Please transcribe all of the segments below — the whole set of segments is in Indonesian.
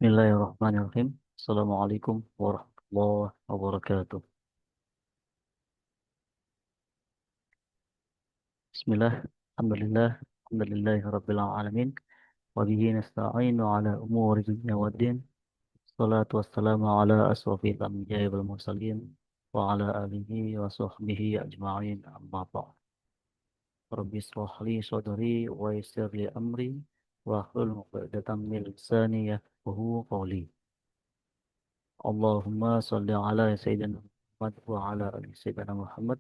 Bismillahirrahmanirrahim. Assalamualaikum warahmatullahi wabarakatuh. Bismillah, alhamdulillah, alhamdulillahi rabbil alamin. Wa bihi nasta'inu ala umuri dunya waddin. Salatu wassalamu ala asrafil anbiya'i wal mursalin. Wa ala alihi wa sahbihi ajma'in amma ba'd. Rabbi israh li sadri wa yassir li amri. Wa hlul 'uqdatam min lisani yafqahu qawli. Allahumma salli ala Sayyidina Muhammad wa ala ali Sayyidina Muhammad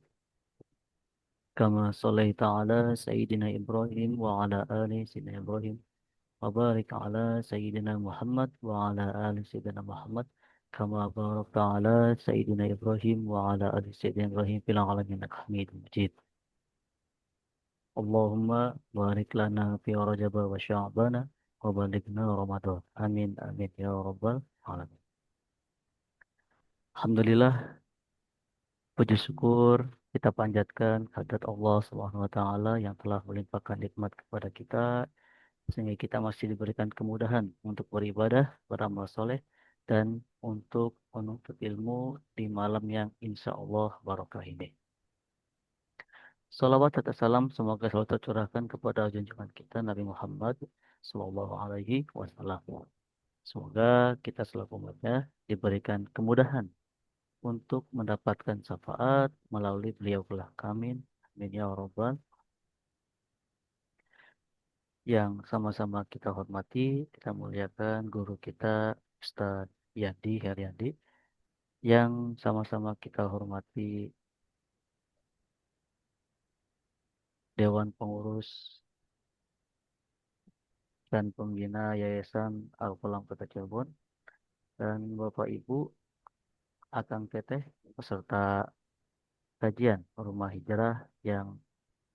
كما صليت على سيدنا إبراهيم وعلى آل سيدنا إبراهيم وبارك على سيدنا محمد وعلى آل سيدنا محمد كما باركت على سيدنا إبراهيم وعلى آل سيدنا إبراهيم في العالمين إنك حميد مجيد. اللهم بارك لنا في رجب وشعبان وبلغنا رمضان. آمين آمين يا رب العالمين. Alhamdulillah, puji syukur kita panjatkan kehadirat Allah Subhanahu wa taala yang telah melimpahkan nikmat kepada kita sehingga kita masih diberikan kemudahan untuk beribadah, beramal soleh, dan untuk menuntut ilmu di malam yang insya Allah barakah ini. Salawat serta salam semoga selalu tercurahkan kepada junjungan kita Nabi Muhammad Sallallahu Alaihi Wasallam. Semoga kita selaku umatnya diberikan kemudahan untuk mendapatkan syafaat melalui beliau kelak. Amin. Amin ya Rabbal. Yang sama-sama kita hormati, kita muliakan guru kita Ustadz Yadi Heriandi, yang sama-sama kita hormati Dewan Pengurus dan Pembina Yayasan Al-Falah Kota Cirebon, dan Bapak Ibu Akang Teteh peserta kajian Rumah Hijrah yang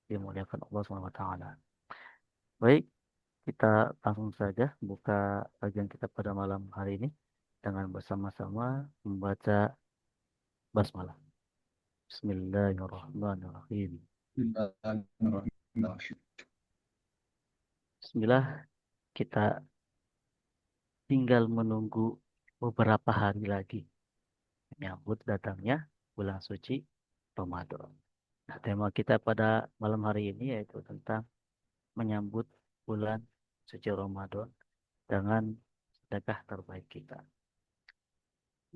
dimuliakan Allah SWT. Baik, kita langsung saja buka kajian kita pada malam hari ini dengan bersama-sama membaca basmalah. Bismillahirrahmanirrahim. Bismillah, kita tinggal menunggu beberapa hari lagi menyambut datangnya bulan suci Ramadan. Nah, tema kita pada malam hari ini yaitu tentang menyambut bulan suci Ramadan dengan sedekah terbaik kita.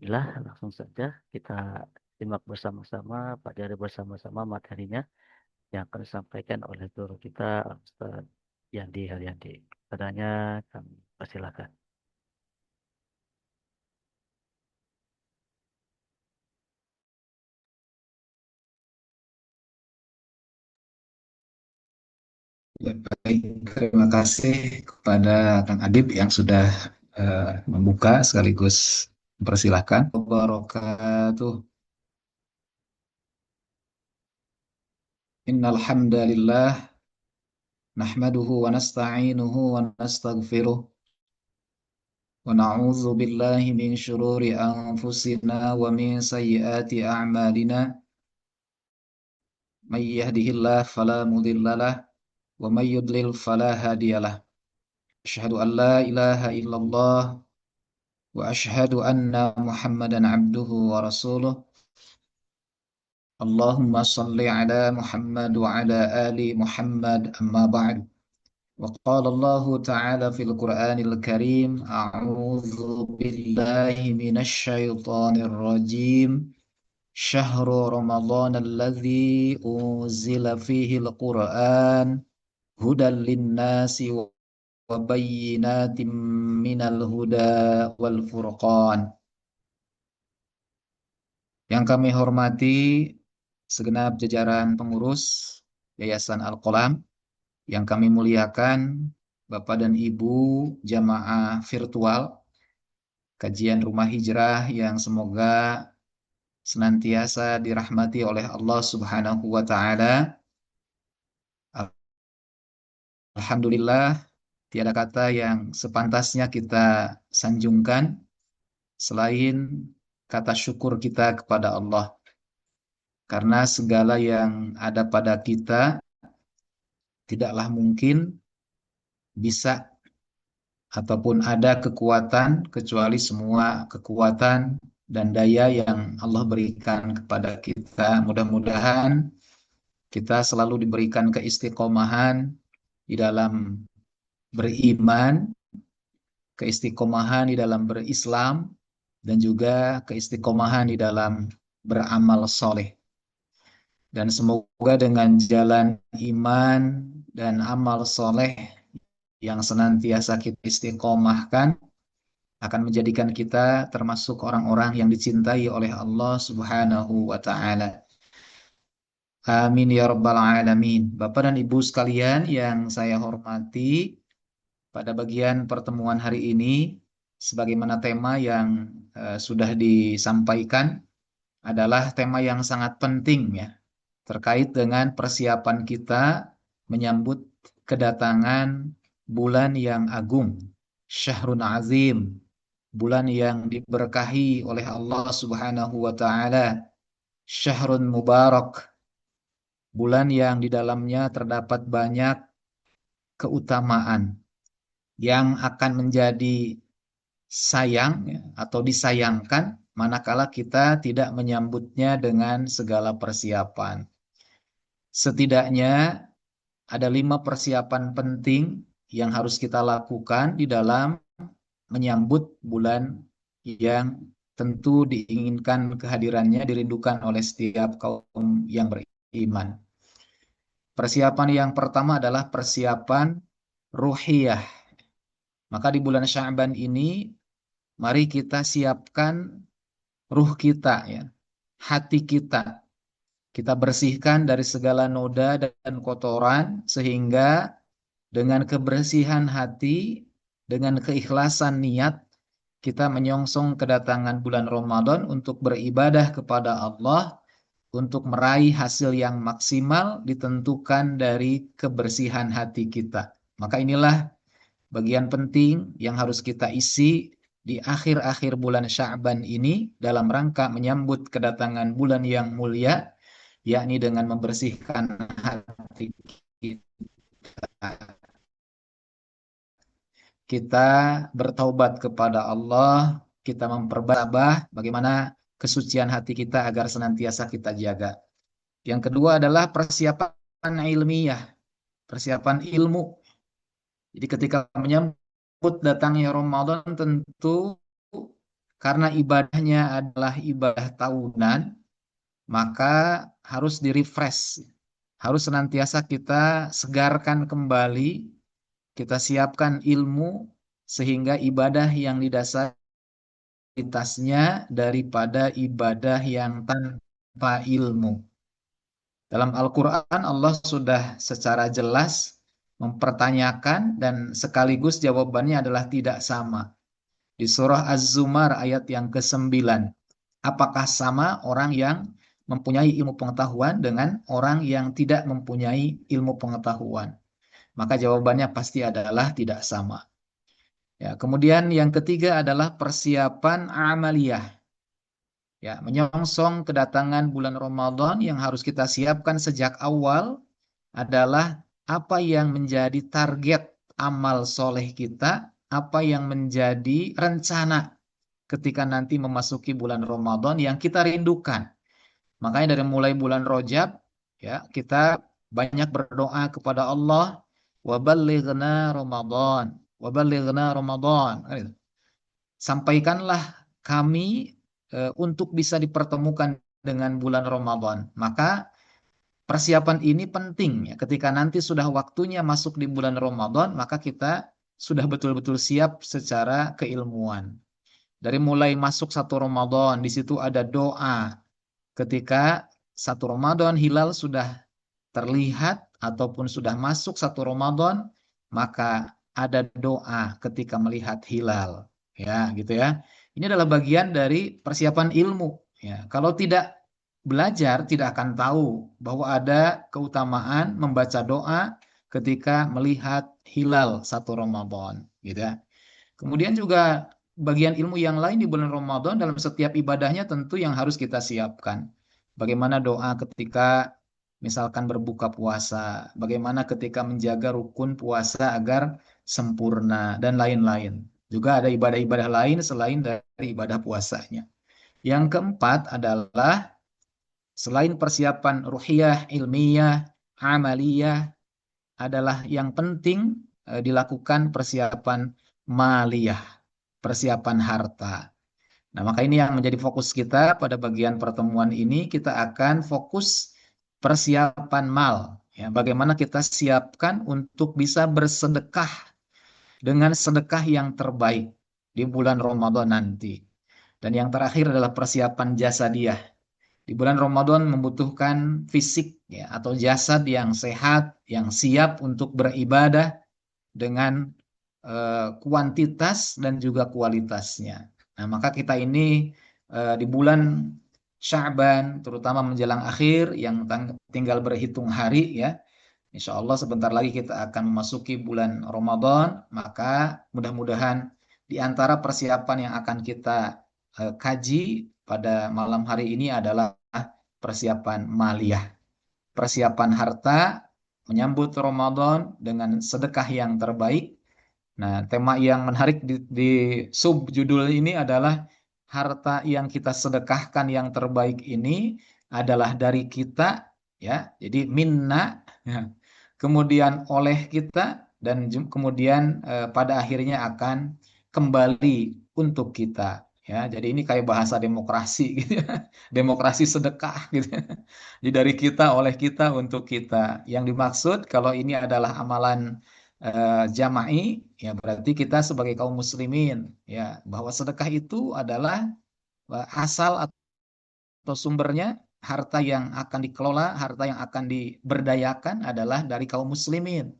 Inilah langsung saja kita simak bersama-sama, pelajari bersama-sama materinya yang akan disampaikan oleh guru kita Ustaz Yandi Haryandi. Padanya kami persilakan. Ya, baik, terima kasih kepada Kang Adib yang sudah membuka sekaligus mempersilahkan. Wabarakatuh. Innal hamdalillah nahmaduhu wa nasta'inuhu wa nastaghfiruh wa na'udzu billahi min syururi anfusina wa min sayyiati a'malina. May yahdihillahu fala mudhillalah wa may yudlil fala hadiyalah. Asyhadu an la ilaha illallah wa asyhadu anna Muhammadan abduhu wa rasuluh. Allahumma salli ala Muhammad wa ala ali Muhammad amma ba'd. Wa qala Allah ta'ala fil Qur'anil Karim, a'udzu billahi minasy syaithanir rajim. Syahru Ramadan alladzi unzila fihi al-Qur'an hudan lin-nasi wa bayyinatin minal huda wal furqan. Yang kami hormati segenap jajaran pengurus Yayasan Al-Qalam, yang kami muliakan Bapak dan Ibu jamaah virtual kajian Rumah Hijrah yang semoga senantiasa dirahmati oleh Allah Subhanahu wa taala. Alhamdulillah, tiada kata yang sepantasnya kita sanjungkan selain kata syukur kita kepada Allah. Karena segala yang ada pada kita tidaklah mungkin bisa ataupun ada kekuatan kecuali semua kekuatan dan daya yang Allah berikan kepada kita. Mudah-mudahan kita selalu diberikan keistiqomahan di dalam beriman, keistiqomahan di dalam berislam, dan juga keistiqomahan di dalam beramal soleh. Dan semoga dengan jalan iman dan amal soleh yang senantiasa kita istiqomahkan akan menjadikan kita termasuk orang-orang yang dicintai oleh Allah Subhanahu wa Ta'ala. Amin ya Rabbal Alamin. Bapak dan Ibu sekalian yang saya hormati, pada bagian pertemuan hari ini, sebagaimana tema yang sudah disampaikan, adalah tema yang sangat penting ya, terkait dengan persiapan kita menyambut kedatangan bulan yang agung, Syahrun Azim, bulan yang diberkahi oleh Allah Subhanahu wa Ta'ala, Syahrun Mubarak, bulan yang di dalamnya terdapat banyak keutamaan yang akan menjadi sayang ya, atau disayangkan manakala kita tidak menyambutnya dengan segala persiapan. Setidaknya ada 5 persiapan penting yang harus kita lakukan di dalam menyambut bulan yang tentu diinginkan kehadirannya, dirindukan oleh setiap kaum yang beriman. Persiapan yang pertama adalah persiapan ruhiyah. Maka di bulan Sya'ban ini, mari kita siapkan ruh kita ya, hati kita. Kita bersihkan dari segala noda dan kotoran sehingga dengan kebersihan hati, dengan keikhlasan niat, kita menyongsong kedatangan bulan Ramadan untuk beribadah kepada Allah, untuk meraih hasil yang maksimal ditentukan dari kebersihan hati kita. Maka inilah bagian penting yang harus kita isi di akhir-akhir bulan Sya'ban ini dalam rangka menyambut kedatangan bulan yang mulia, yakni dengan membersihkan hati kita. Kita bertaubat kepada Allah, kita memperbaiki bagaimana kesucian hati kita agar senantiasa kita jaga. Yang kedua adalah persiapan ilmiah, persiapan ilmu. Jadi ketika menyambut datangnya Ramadan, tentu karena ibadahnya adalah ibadah tahunan, maka harus di-refresh. Harus senantiasa kita segarkan kembali, kita siapkan ilmu sehingga ibadah yang didasari kualitasnya daripada ibadah yang tanpa ilmu. Dalam Al-Quran Allah sudah secara jelas mempertanyakan dan sekaligus jawabannya adalah tidak sama. Di surah Az-Zumar ayat yang ke-9. Apakah sama orang yang mempunyai ilmu pengetahuan dengan orang yang tidak mempunyai ilmu pengetahuan? Maka jawabannya pasti adalah tidak sama. Ya, kemudian yang ketiga adalah persiapan amaliyah. Ya, menyongsong kedatangan bulan Ramadan yang harus kita siapkan sejak awal adalah apa yang menjadi target amal soleh kita, apa yang menjadi rencana ketika nanti memasuki bulan Ramadan yang kita rindukan. Makanya dari mulai bulan Rajab, ya, kita banyak berdoa kepada Allah, wa ballighna Ramadan, wa ballighna Ramadan. Sampaikanlah kami untuk bisa dipertemukan dengan bulan Ramadan. Maka persiapan ini penting ya. Ketika nanti sudah waktunya masuk di bulan Ramadan, maka kita sudah betul-betul siap secara keilmuan. Dari mulai masuk satu Ramadan, di situ ada doa. Ketika satu Ramadan hilal sudah terlihat ataupun sudah masuk satu Ramadan, maka ada doa ketika melihat hilal. Ya, gitu ya. Ini adalah bagian dari persiapan ilmu. Ya, kalau tidak belajar, tidak akan tahu bahwa ada keutamaan membaca doa ketika melihat hilal satu Ramadan. Gitu ya. Kemudian juga bagian ilmu yang lain di bulan Ramadan dalam setiap ibadahnya tentu yang harus kita siapkan. Bagaimana doa ketika misalkan berbuka puasa, bagaimana ketika menjaga rukun puasa agar sempurna, dan lain-lain. Juga ada ibadah-ibadah lain selain dari ibadah puasanya. Yang keempat adalah selain persiapan ruhiyah, ilmiah, amaliyah, adalah yang penting dilakukan persiapan maliyah, persiapan harta. Nah, maka ini yang menjadi fokus kita pada bagian pertemuan ini. Kita akan fokus persiapan mal. Ya, bagaimana kita siapkan untuk bisa bersedekah dengan sedekah yang terbaik di bulan Ramadan nanti. Dan yang terakhir adalah persiapan jasadiah. Di bulan Ramadan membutuhkan fisik ya, atau jasad yang sehat, yang siap untuk beribadah dengan kuantitas dan juga kualitasnya. Nah, maka kita ini di bulan Sya'ban, terutama menjelang akhir yang tinggal berhitung hari ya. Insya Allah sebentar lagi kita akan memasuki bulan Ramadan, maka mudah-mudahan di antara persiapan yang akan kita kaji pada malam hari ini adalah persiapan maliyah, persiapan harta menyambut Ramadan dengan sedekah yang terbaik. Nah, tema yang menarik di sub judul ini adalah harta yang kita sedekahkan yang terbaik ini adalah dari kita, ya. Jadi minna, ya. Kemudian oleh kita dan kemudian pada akhirnya akan kembali untuk kita. Ya, jadi ini kayak bahasa demokrasi gitu ya. Demokrasi sedekah gitu ya. Jadi dari kita, oleh kita, untuk kita. Yang dimaksud kalau ini adalah amalan jama'i, ya berarti kita sebagai kaum muslimin, ya bahwa sedekah itu adalah asal atau sumbernya harta yang akan dikelola, harta yang akan diberdayakan adalah dari kaum muslimin.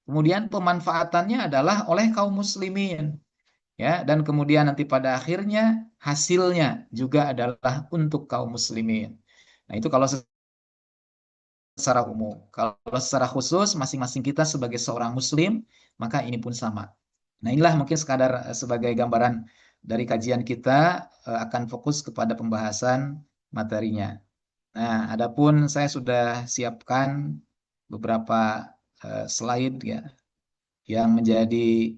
Kemudian pemanfaatannya adalah oleh kaum muslimin, ya, dan kemudian nanti pada akhirnya hasilnya juga adalah untuk kaum muslimin. Nah, itu kalau secara umum. Kalau secara khusus masing-masing kita sebagai seorang muslim, maka ini pun sama. Nah, inilah mungkin sekadar sebagai gambaran dari kajian kita, akan fokus kepada pembahasan materinya. Nah, adapun saya sudah siapkan beberapa slide ya yang menjadi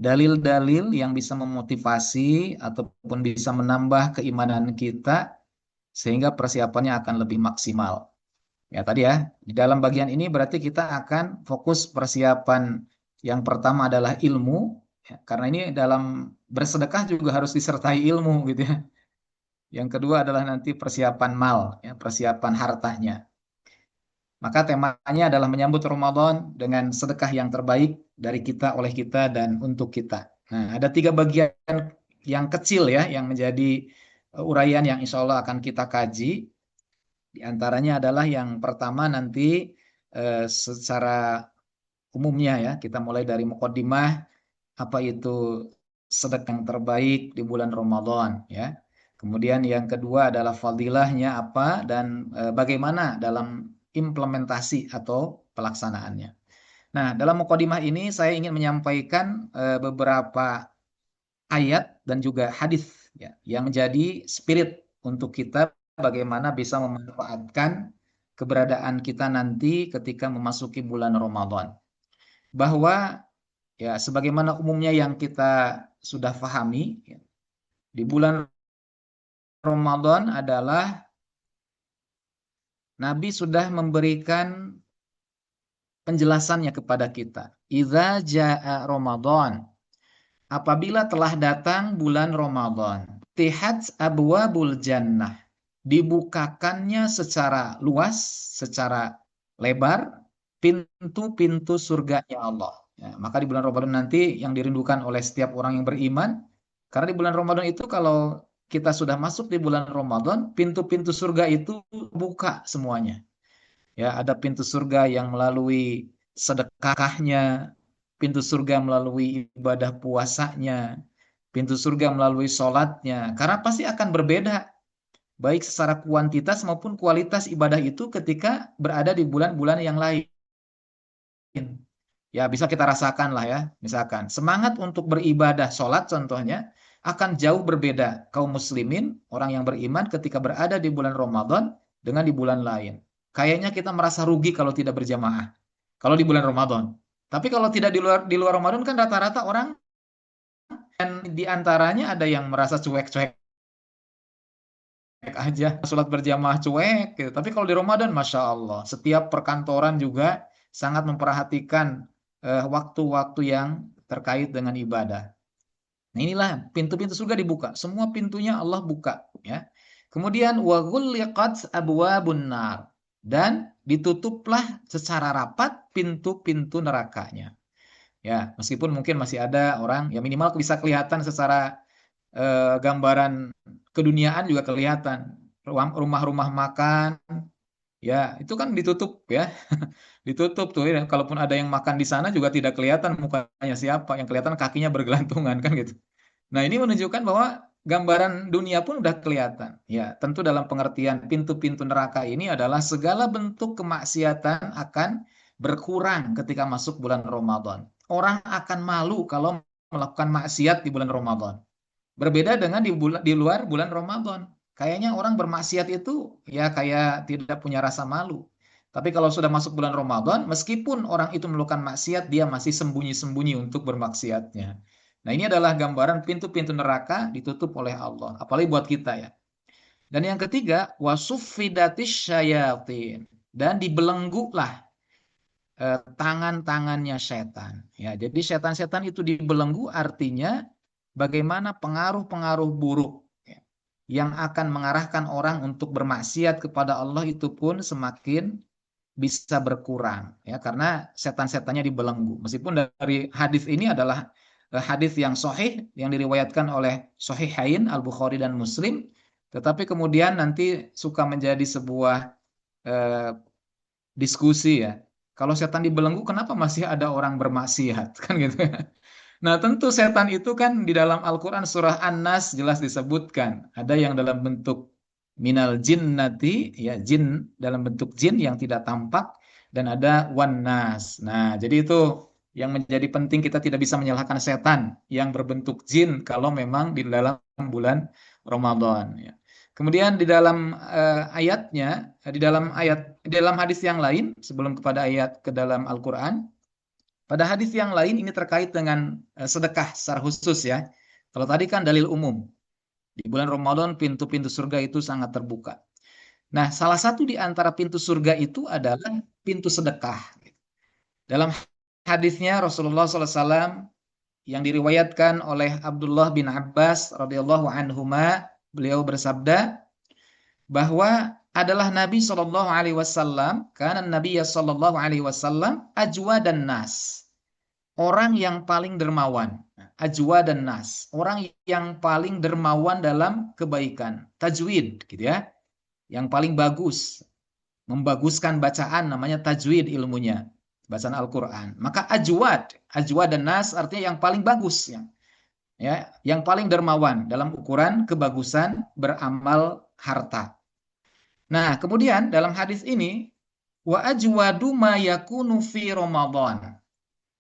dalil-dalil yang bisa memotivasi ataupun bisa menambah keimanan kita sehingga persiapannya akan lebih maksimal. Ya tadi ya, di dalam bagian ini berarti kita akan fokus persiapan yang pertama adalah ilmu, ya, karena ini dalam bersedekah juga harus disertai ilmu gitu ya. Yang kedua adalah nanti persiapan mal, ya, persiapan hartanya. Maka temanya adalah menyambut Ramadan dengan sedekah yang terbaik dari kita, oleh kita, dan untuk kita. Nah, ada tiga bagian yang kecil ya, yang menjadi uraian yang insya Allah akan kita kaji. Di antaranya adalah yang pertama nanti secara umumnya ya, kita mulai dari muqaddimah apa itu sedekah yang terbaik di bulan Ramadan ya. Kemudian yang kedua adalah fadilahnya apa dan bagaimana dalam implementasi atau pelaksanaannya. Nah, dalam muqaddimah ini saya ingin menyampaikan beberapa ayat dan juga hadis ya, yang menjadi spirit untuk kita bagaimana bisa memanfaatkan keberadaan kita nanti ketika memasuki bulan Ramadan. Bahwa ya sebagaimana umumnya yang kita sudah pahami, ya, di bulan Ramadan adalah Nabi sudah memberikan penjelasannya kepada kita. Idza jaa Ramadan, apabila telah datang bulan Ramadan, tihat abwabul jannah, dibukakannya secara luas, secara lebar, pintu-pintu surganya Allah. Ya, maka di bulan Ramadan nanti yang dirindukan oleh setiap orang yang beriman, karena di bulan Ramadan itu kalau kita sudah masuk di bulan Ramadan, pintu-pintu surga itu buka semuanya. Ya, ada pintu surga yang melalui sedekahnya, pintu surga melalui ibadah puasanya, pintu surga melalui sholatnya. Karena pasti akan berbeda, baik secara kuantitas maupun kualitas ibadah itu ketika berada di bulan-bulan yang lain. Ya, bisa kita rasakan lah ya, misalkan semangat untuk beribadah sholat contohnya akan jauh berbeda kaum muslimin, orang yang beriman ketika berada di bulan Ramadan dengan di bulan lain. Kayaknya kita merasa rugi kalau tidak berjamaah. Kalau di bulan Ramadan. Tapi kalau tidak di luar Ramadan kan rata-rata orang, dan di antaranya ada yang merasa cuek-cuek aja, sholat berjamaah cuek gitu. Tapi kalau di Ramadan, Masya Allah, setiap perkantoran juga sangat memperhatikan waktu-waktu yang terkait dengan ibadah. Nah, inilah pintu-pintu surga dibuka. Semua pintunya Allah buka, ya. Kemudian wa ghulliqat abwabun nar, dan ditutuplah secara rapat pintu-pintu nerakanya. Ya, meskipun mungkin masih ada orang ya, minimal bisa kelihatan secara gambaran keduniaan juga kelihatan. Rumah-rumah makan, ya itu kan ditutup ya, ditutup tuh. Ya. Kalaupun ada yang makan di sana juga tidak kelihatan mukanya siapa, yang kelihatan kakinya bergelantungan kan gitu. Nah, ini menunjukkan bahwa gambaran dunia pun udah kelihatan. Ya, tentu dalam pengertian pintu-pintu neraka ini adalah segala bentuk kemaksiatan akan berkurang ketika masuk bulan Ramadan. Orang akan malu kalau melakukan maksiat di bulan Ramadan. Berbeda dengan di luar bulan Ramadan. Kayaknya orang bermaksiat itu ya kayak tidak punya rasa malu. Tapi kalau sudah masuk bulan Ramadan, meskipun orang itu melakukan maksiat, dia masih sembunyi-sembunyi untuk bermaksiatnya. Nah, ini adalah gambaran pintu-pintu neraka ditutup oleh Allah. Apalagi buat kita ya. Dan yang ketiga, wasuffidatis syayatin. Dan dibelenggulah tangan-tangannya setan. Ya, jadi setan-setan itu dibelenggu artinya bagaimana pengaruh-pengaruh buruk ya, yang akan mengarahkan orang untuk bermaksiat kepada Allah itu pun semakin bisa berkurang ya, karena setan-setannya dibelenggu. Meskipun dari hadis ini adalah hadis yang sahih yang diriwayatkan oleh Sahihain Al-Bukhari dan Muslim, tetapi kemudian nanti suka menjadi sebuah eh, diskusi ya. Kalau setan dibelenggu, kenapa masih ada orang bermaksiat? Kan gitu ya. Nah, tentu setan itu kan di dalam Al-Quran surah An-Nas jelas disebutkan. Ada yang dalam bentuk minal jinnati, ya jin dalam bentuk jin yang tidak tampak, dan ada wan-nas. Nah, jadi itu yang menjadi penting, kita tidak bisa menyalahkan setan yang berbentuk jin kalau memang di dalam bulan Ramadan. Ya. Kemudian di dalam ayatnya, di dalam hadis yang lain sebelum kepada ayat ke dalam Al-Qur'an, pada hadis yang lain ini terkait dengan sedekah secara khusus ya. Kalau tadi kan dalil umum. Di bulan Ramadan pintu-pintu surga itu sangat terbuka. Nah, salah satu di antara pintu surga itu adalah pintu sedekah. Dalam hadisnya Rasulullah SAW yang diriwayatkan oleh Abdullah bin Abbas radhiyallahu anhuma, beliau bersabda bahwa adalah Nabi Shallallahu Alaihi Wasallam, karena Nabi Shallallahu Alaihi Wasallam ajwa dan nas, orang yang paling dermawan. Ajwa dan nas, orang yang paling dermawan dalam kebaikan, tajwid, gitu ya, yang paling bagus, membaguskan bacaan, namanya tajwid ilmunya, bacaan Al-Quran. Maka ajwa dan nas artinya yang paling bagus, ya, yang paling dermawan dalam ukuran kebagusan beramal harta. Nah, kemudian dalam hadis ini wa ajwadu ma yakunu fi Ramadan.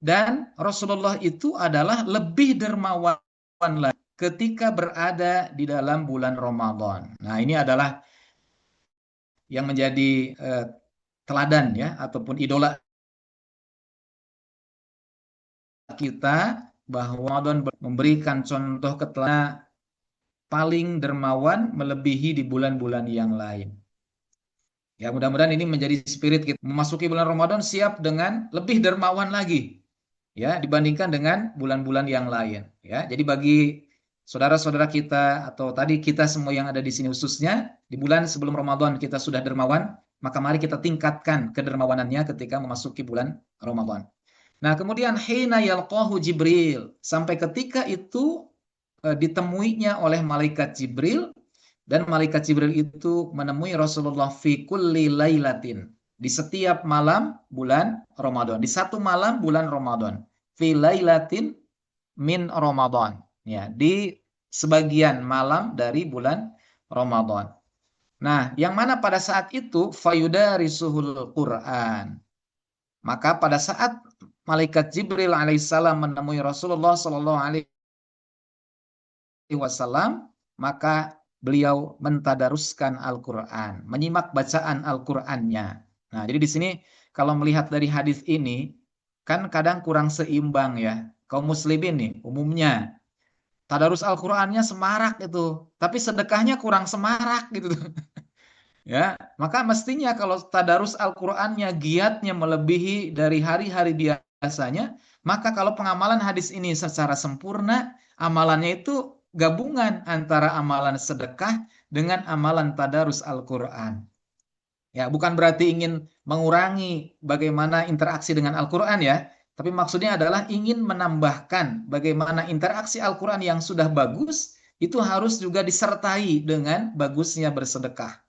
Dan Rasulullah itu adalah lebih dermawan lagi ketika berada di dalam bulan Ramadan. Nah, ini adalah yang menjadi teladan ya, ataupun idola kita, bahwa Ramadan memberikan contoh keteladanan paling dermawan melebihi di bulan-bulan yang lain. Ya, mudah-mudahan ini menjadi spirit kita memasuki bulan Ramadan siap dengan lebih dermawan lagi ya dibandingkan dengan bulan-bulan yang lain ya. Jadi bagi saudara-saudara kita atau tadi kita semua yang ada di sini khususnya di bulan sebelum Ramadan kita sudah dermawan, maka mari kita tingkatkan kedermawanannya ketika memasuki bulan Ramadan. Nah, kemudian hina yalqahu Jibril, sampai ketika itu ditemuinya oleh malaikat Jibril, dan malaikat Jibril itu menemui Rasulullah fi kulli lailatin, di setiap malam bulan Ramadan, di satu malam bulan Ramadan, fi lailatin min Ramadan, ya, di sebagian malam dari bulan Ramadan. Nah, yang mana pada saat itu fayudarisuhul Quran. Maka pada saat malaikat Jibril alaihissalam menemui Rasulullah sallallahu alaihi wasallam, maka beliau mentadaruskan Al-Quran, menyimak bacaan Al-Qurannya. Nah, jadi di sini kalau melihat dari hadis ini, kan kadang kurang seimbang ya. Kaum muslimin nih umumnya tadarus Al-Qur'annya semarak itu, tapi sedekahnya kurang semarak gitu. Ya, maka mestinya kalau tadarus Al-Qur'annya giatnya melebihi dari hari-hari biasanya, maka kalau pengamalan hadis ini secara sempurna, amalannya itu gabungan antara amalan sedekah dengan amalan tadarus Al-Qur'an. Ya, bukan berarti ingin mengurangi bagaimana interaksi dengan Al-Qur'an ya, tapi maksudnya adalah ingin menambahkan bagaimana interaksi Al-Qur'an yang sudah bagus itu harus juga disertai dengan bagusnya bersedekah.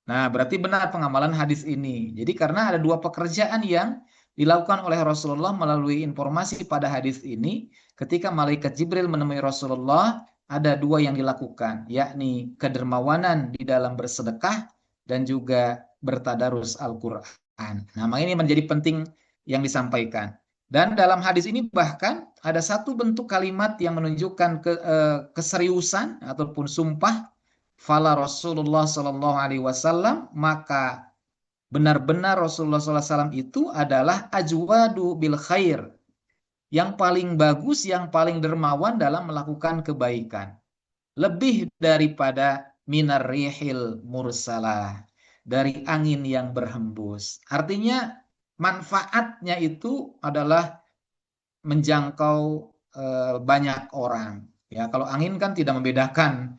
Nah, berarti benar pengamalan hadis ini. Jadi karena ada dua pekerjaan yang dilakukan oleh Rasulullah melalui informasi pada hadis ini, ketika malaikat Jibril menemui Rasulullah, ada dua yang dilakukan, yakni kedermawanan di dalam bersedekah dan juga bertadarus Al-Qur'an. Nah, maka ini menjadi penting yang disampaikan. Dan dalam hadis ini bahkan ada satu bentuk kalimat yang menunjukkan keseriusan ataupun sumpah fala Rasulullah Shallallahu Alaihi Wasallam, maka benar-benar Rasulullah SAW itu adalah ajwadu bil khair, yang paling bagus, yang paling dermawan dalam melakukan kebaikan, lebih daripada minar rihil mursalah, dari angin yang berhembus. Artinya manfaatnya itu adalah menjangkau banyak orang. Ya, kalau angin kan tidak membedakan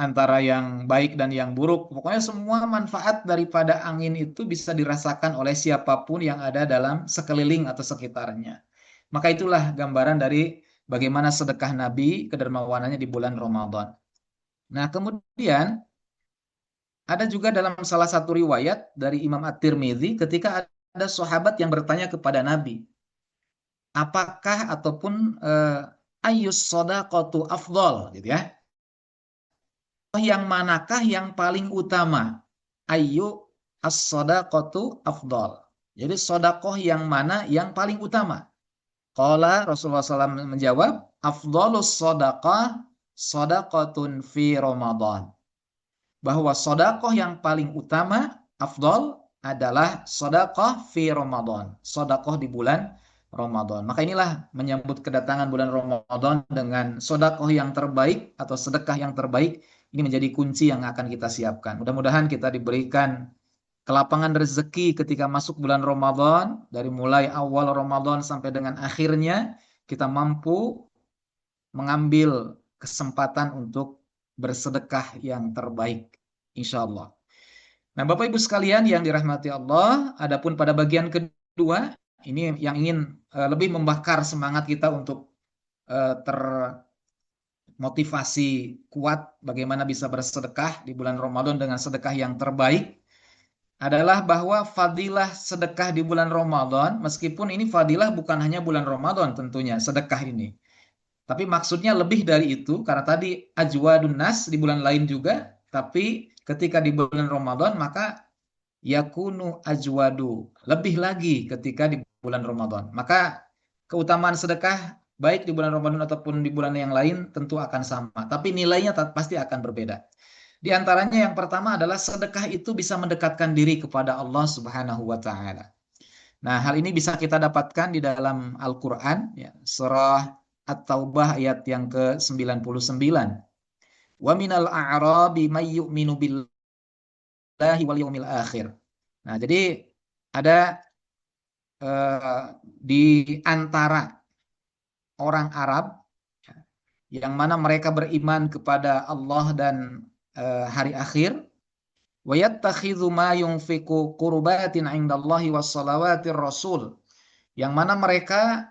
antara yang baik dan yang buruk. Pokoknya semua manfaat daripada angin itu bisa dirasakan oleh siapapun yang ada dalam sekeliling atau sekitarnya. Maka itulah gambaran dari bagaimana sedekah Nabi, kedermawanannya di bulan Ramadan. Nah, kemudian ada juga dalam salah satu riwayat dari Imam At-Tirmidzi ketika ada sahabat yang bertanya kepada Nabi, apakah ataupun ayyus shadaqatu afdol gitu ya. Yang manakah yang paling utama? Ayu as-sadaqatu afdal. Jadi sodakoh yang mana yang paling utama? Qala Rasulullah SAW menjawab, afdalus sadaqah sadaqatun fi Ramadan. Bahwa sodakoh yang paling utama, afdal, adalah sodakoh fi Ramadan. Sodakoh di bulan Ramadan. Maka inilah menyambut kedatangan bulan Ramadan dengan sodakoh yang terbaik atau sedekah yang terbaik. Ini menjadi kunci yang akan kita siapkan. Mudah-mudahan kita diberikan kelapangan rezeki ketika masuk bulan Ramadan. Dari mulai awal Ramadan sampai dengan akhirnya, kita mampu mengambil kesempatan untuk bersedekah yang terbaik. Insya Allah. Nah, Bapak Ibu sekalian yang dirahmati Allah, adapun pada bagian kedua, ini yang ingin lebih membakar semangat kita untuk termotivasi kuat bagaimana bisa bersedekah di bulan Ramadan dengan sedekah yang terbaik, adalah bahwa fadilah sedekah di bulan Ramadan, meskipun ini fadilah bukan hanya bulan Ramadan tentunya, sedekah ini. Tapi maksudnya lebih dari itu, karena tadi ajwadun nas di bulan lain juga, tapi ketika di bulan Ramadan maka yakunu ajwadu, lebih lagi ketika di bulan Ramadan. Maka keutamaan sedekah baik di bulan Ramadan ataupun di bulan yang lain tentu akan sama, tapi nilainya pasti akan berbeda. Di antaranya yang pertama adalah sedekah itu bisa mendekatkan diri kepada Allah Subhanahu wa taala. Nah, hal ini bisa kita dapatkan di dalam Al-Qur'an ya, surah At-Taubah ayat yang ke-99. Wa minal a'rabi may yu'minu billahi wal yawmil akhir. Nah, jadi ada di antara orang Arab yang mana mereka beriman kepada Allah dan hari akhir, wa yattakhidhu ma yunfiqu qurbatin 'indallahi was salawatir rasul, yang mana mereka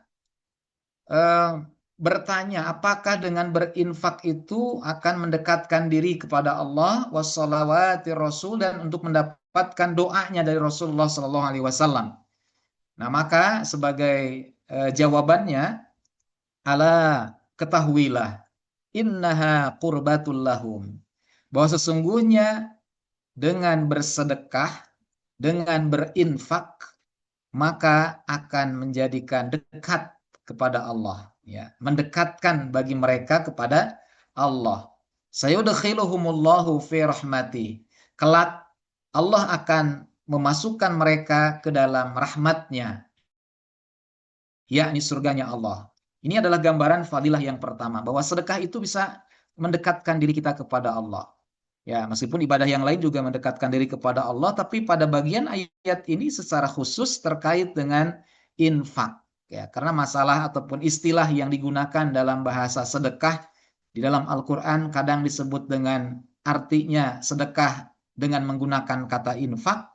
bertanya apakah dengan berinfak itu akan mendekatkan diri kepada Allah was salawatir rasul, dan untuk mendapatkan doanya dari Rasulullah sallallahu alaihi wasallam. Nah, maka sebagai jawabannya, ala ketahuilah innaha qurbatul lahum, bahwa sesungguhnya dengan bersedekah, dengan berinfak, maka akan menjadikan dekat kepada Allah, ya, mendekatkan bagi mereka kepada Allah. Sayudkhiluhumullahu fi rahmati. Kelak Allah akan memasukkan mereka ke dalam rahmatnya. yakni surganya Allah. Ini adalah gambaran fadilah yang pertama, bahwa sedekah itu bisa mendekatkan diri kita kepada Allah. Ya, meskipun ibadah yang lain juga mendekatkan diri kepada Allah, tapi pada bagian ayat ini secara khusus terkait dengan infak. Ya, karena masalah ataupun istilah yang digunakan dalam bahasa sedekah di dalam Al-Quran kadang disebut dengan artinya sedekah dengan menggunakan kata infak,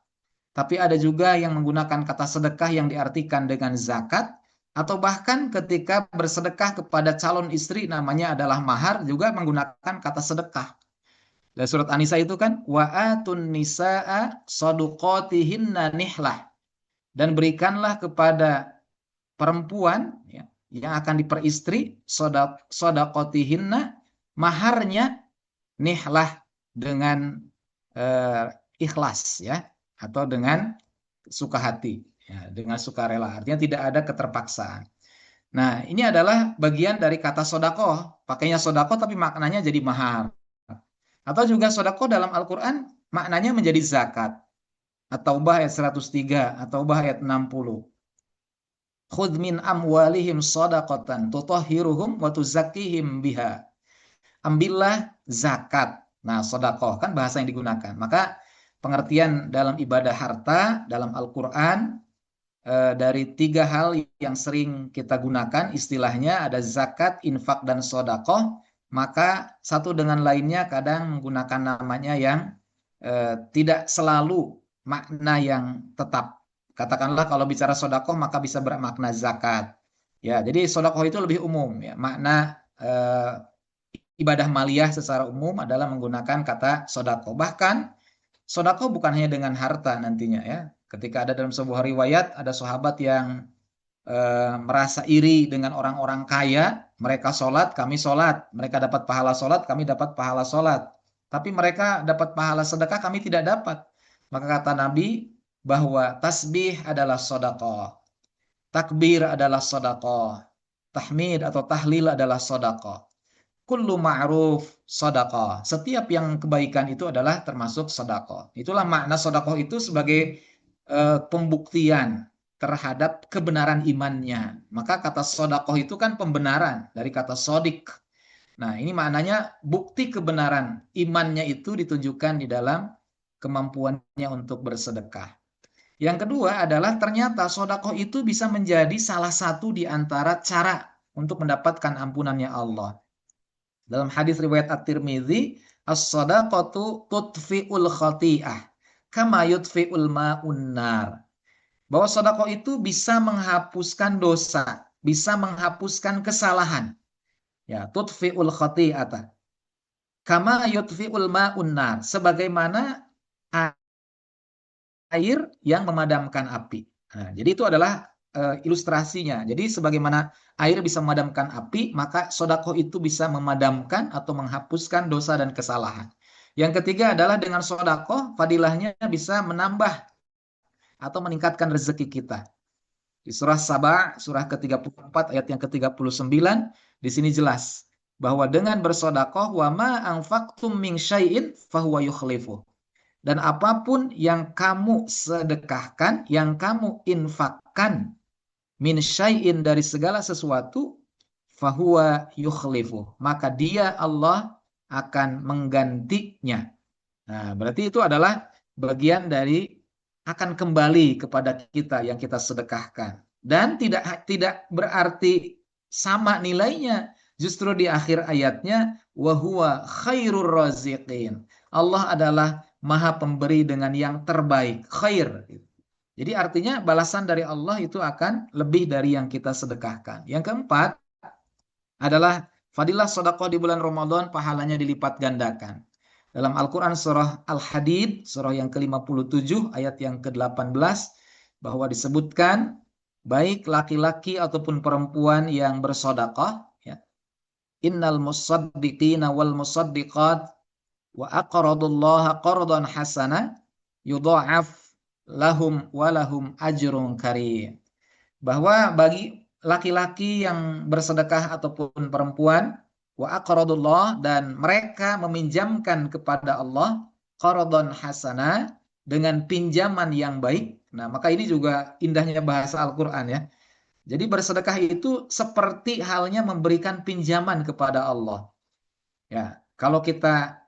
tapi ada juga yang menggunakan kata sedekah yang diartikan dengan zakat, atau bahkan ketika bersedekah kepada calon istri namanya adalah mahar juga menggunakan kata sedekah. Dan surat An-Nisa itu kan wa'atun nisaa saduqatihinna nihlah, dan berikanlah kepada perempuan ya, yang akan diperistri sodakotihinna, maharnya nihlah, dengan ikhlas ya, atau dengan suka hati ya, dengan sukarela, artinya tidak ada keterpaksaan. Nah, ini adalah bagian dari kata sodakoh, pakainya sodakoh tapi maknanya jadi mahar. Atau juga sodakoh dalam Al-Quran maknanya menjadi zakat. At-Taubah ayat 103, At-Taubah ayat 60. Khudh min amwalihim sadaqatan tutahhiruhum wa tuzakkihim biha. Ambillah zakat. Nah, sedekah kan bahasa yang digunakan. Maka pengertian dalam ibadah harta dalam Al-Qur'an dari tiga hal yang sering kita gunakan istilahnya ada zakat, infak, dan sedekah. Maka satu dengan lainnya kadang menggunakan namanya yang tidak selalu makna yang tetap. Katakanlah kalau bicara sodakoh maka bisa bermakna zakat. Ya, jadi sodakoh itu lebih umum ya. Makna ibadah maliyah secara umum adalah menggunakan kata sodakoh. Bahkan sodakoh bukan hanya dengan harta nantinya ya. Ketika ada dalam sebuah riwayat ada sahabat yang merasa iri dengan orang-orang kaya, mereka sholat, kami sholat, mereka dapat pahala sholat, kami dapat pahala sholat. Tapi mereka dapat pahala sedekah, kami tidak dapat. Maka kata Nabi bahwa tasbih adalah sedekah, takbir adalah sedekah, tahmid atau tahlil adalah sedekah. Kullu ma'ruf sedekah. Setiap yang kebaikan itu adalah termasuk sedekah. Itulah makna sedekah itu sebagai pembuktian terhadap kebenaran imannya. Maka kata sedekah itu kan pembenaran dari kata sodik. Nah, ini maknanya bukti kebenaran imannya itu ditunjukkan di dalam kemampuannya untuk bersedekah. Yang kedua adalah ternyata sedekah itu bisa menjadi salah satu di antara cara untuk mendapatkan ampunannya Allah. Dalam hadis riwayat At-Tirmidzi, as-shadaqatu tudfi'ul khati'ah kama yudfi'ul ma'un nar. Bahwa sedekah itu bisa menghapuskan dosa, bisa menghapuskan kesalahan. Ya, tudfi'ul khati'ata kama yudfi'ul ma'un nar, sebagaimana air yang memadamkan api. Nah, jadi itu adalah ilustrasinya. Jadi sebagaimana air bisa memadamkan api, maka sedekah itu bisa memadamkan atau menghapuskan dosa dan kesalahan. Yang ketiga adalah dengan sedekah fadilahnya bisa menambah atau meningkatkan rezeki kita. Di surah Saba, surah ke-34 ayat yang ke-39, di sini jelas bahwa dengan bersedekah wa ma anfaqtum min syai'in fahuwa yukhlifuh. Dan apapun yang kamu sedekahkan, yang kamu infakkan, min syai'in dari segala sesuatu, fahuwa yukhlifu, maka dia Allah akan menggantinya. Nah, berarti itu adalah bagian dari akan kembali kepada kita yang kita sedekahkan. Dan tidak berarti sama nilainya. Justru di akhir ayatnya, wa huwa khairur raziqin. Allah adalah maha pemberi dengan yang terbaik, khair. Jadi artinya balasan dari Allah itu akan lebih dari yang kita sedekahkan. Yang keempat adalah fadilah sedekah di bulan Ramadan, pahalanya dilipat gandakan. Dalam Al-Quran surah Al-Hadid, surah yang ke-57 ayat yang ke-18, bahwa disebutkan baik laki-laki ataupun perempuan yang bersedekah, ya. Innal musaddiqina wal musaddiqat wa aqradullaha qardan hasana yudha'af lahum walahum ajrun karim. Bahwa bagi laki-laki yang bersedekah ataupun perempuan wa aqradullah, dan mereka meminjamkan kepada Allah qardan hasana, dengan pinjaman yang baik. Nah, maka ini juga indahnya bahasa Al-Qur'an ya. Jadi bersedekah itu seperti halnya memberikan pinjaman kepada Allah. Ya, kalau kita